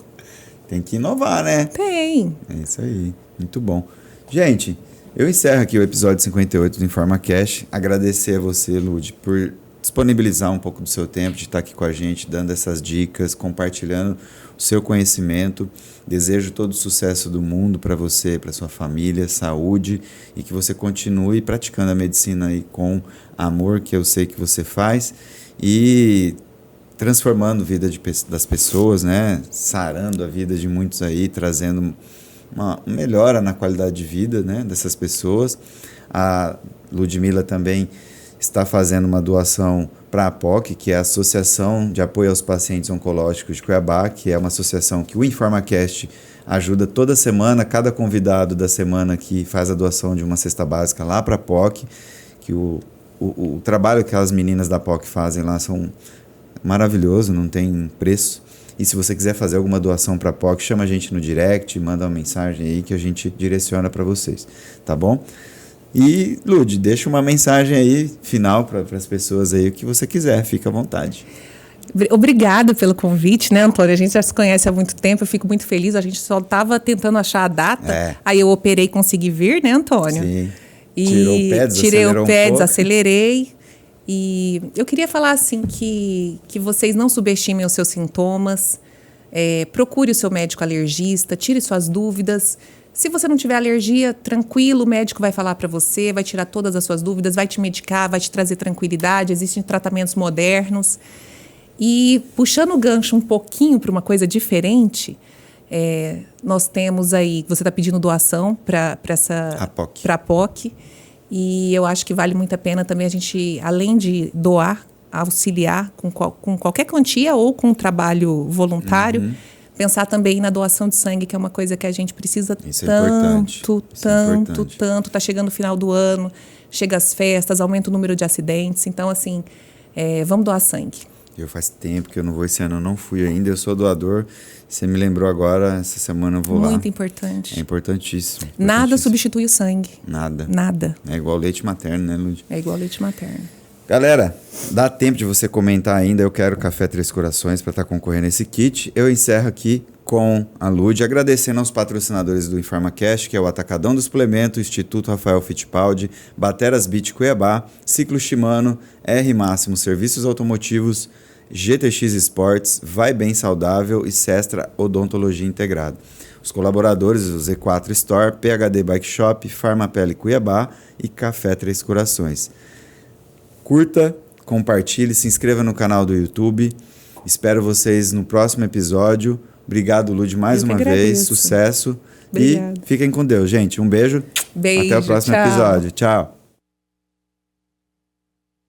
Tem que inovar, né? Tem. É isso aí. Muito bom. Gente, eu encerro aqui o episódio 58 do InformaCast. Agradecer a você, Lud, por disponibilizar um pouco do seu tempo, de estar aqui com a gente, dando essas dicas, compartilhando o seu conhecimento. Desejo todo o sucesso do mundo para você, para sua família, saúde, e que você continue praticando a medicina aí com amor, que eu sei que você faz, e transformando a vida das pessoas, né? Sarando a vida de muitos aí, trazendo uma melhora na qualidade de vida, né, dessas pessoas. A Ludmila também está fazendo uma doação para a APOC, que é a Associação de Apoio aos Pacientes Oncológicos de Cuiabá, que é uma associação que o InformaCast ajuda toda semana. Cada convidado da semana que faz a doação de uma cesta básica lá para a APOC, que o trabalho que as meninas da APOC fazem lá são maravilhoso, não tem preço. E se você quiser fazer alguma doação para a APOC, chama a gente no direct, manda uma mensagem aí que a gente direciona para vocês, tá bom? E, Lud, deixa uma mensagem aí final para as pessoas aí, o que você quiser, fica à vontade. Obrigada pelo convite, né, Antônio? A gente já se conhece há muito tempo, eu fico muito feliz. A gente só estava tentando achar a data, aí eu operei e consegui vir, né, Antônio? Sim. E tirei o PEDS, acelerei. E eu queria falar assim que vocês não subestimem os seus sintomas, procure o seu médico alergista, tire suas dúvidas. Se você não tiver alergia, tranquilo, o médico vai falar para você, vai tirar todas as suas dúvidas, vai te medicar, vai te trazer tranquilidade, existem tratamentos modernos. E puxando o gancho um pouquinho para uma coisa diferente, nós temos aí, você está pedindo doação para a APOC, e eu acho que vale muito a pena também a gente, além de doar, auxiliar com qualquer quantia ou com trabalho voluntário, pensar também na doação de sangue, que é uma coisa que a gente precisa tanto. Está chegando o final do ano, chega as festas, aumenta o número de acidentes. Então, assim, vamos doar sangue. Faz tempo que eu não vou, esse ano eu não fui ainda, eu sou doador. Você me lembrou agora, essa semana eu vou lá. Muito importante. É importantíssimo. Nada substitui o sangue. Nada. É igual leite materno, né, Lud? É igual leite materno. Galera, dá tempo de você comentar ainda. Eu quero Café Três Corações para estar concorrendo a esse kit. Eu encerro aqui com a Lud, agradecendo aos patrocinadores do InformaCast, que é o Atacadão do Suplemento, Instituto Rafael Fittipaldi, Bateras Beach Cuiabá, Ciclo Shimano, R Máximo Serviços Automotivos, GTX Sports, Vai Bem Saudável e Sestra Odontologia Integrada. Os colaboradores, o Z4 Store, PHD Bike Shop, Farmapele Cuiabá e Café Três Corações. Curta, compartilhe, se inscreva no canal do YouTube. Espero vocês no próximo episódio. Obrigado, Lud, mais uma vez. Sucesso. Obrigada. E fiquem com Deus, gente. Um beijo. Beijo. Até o próximo episódio. Tchau.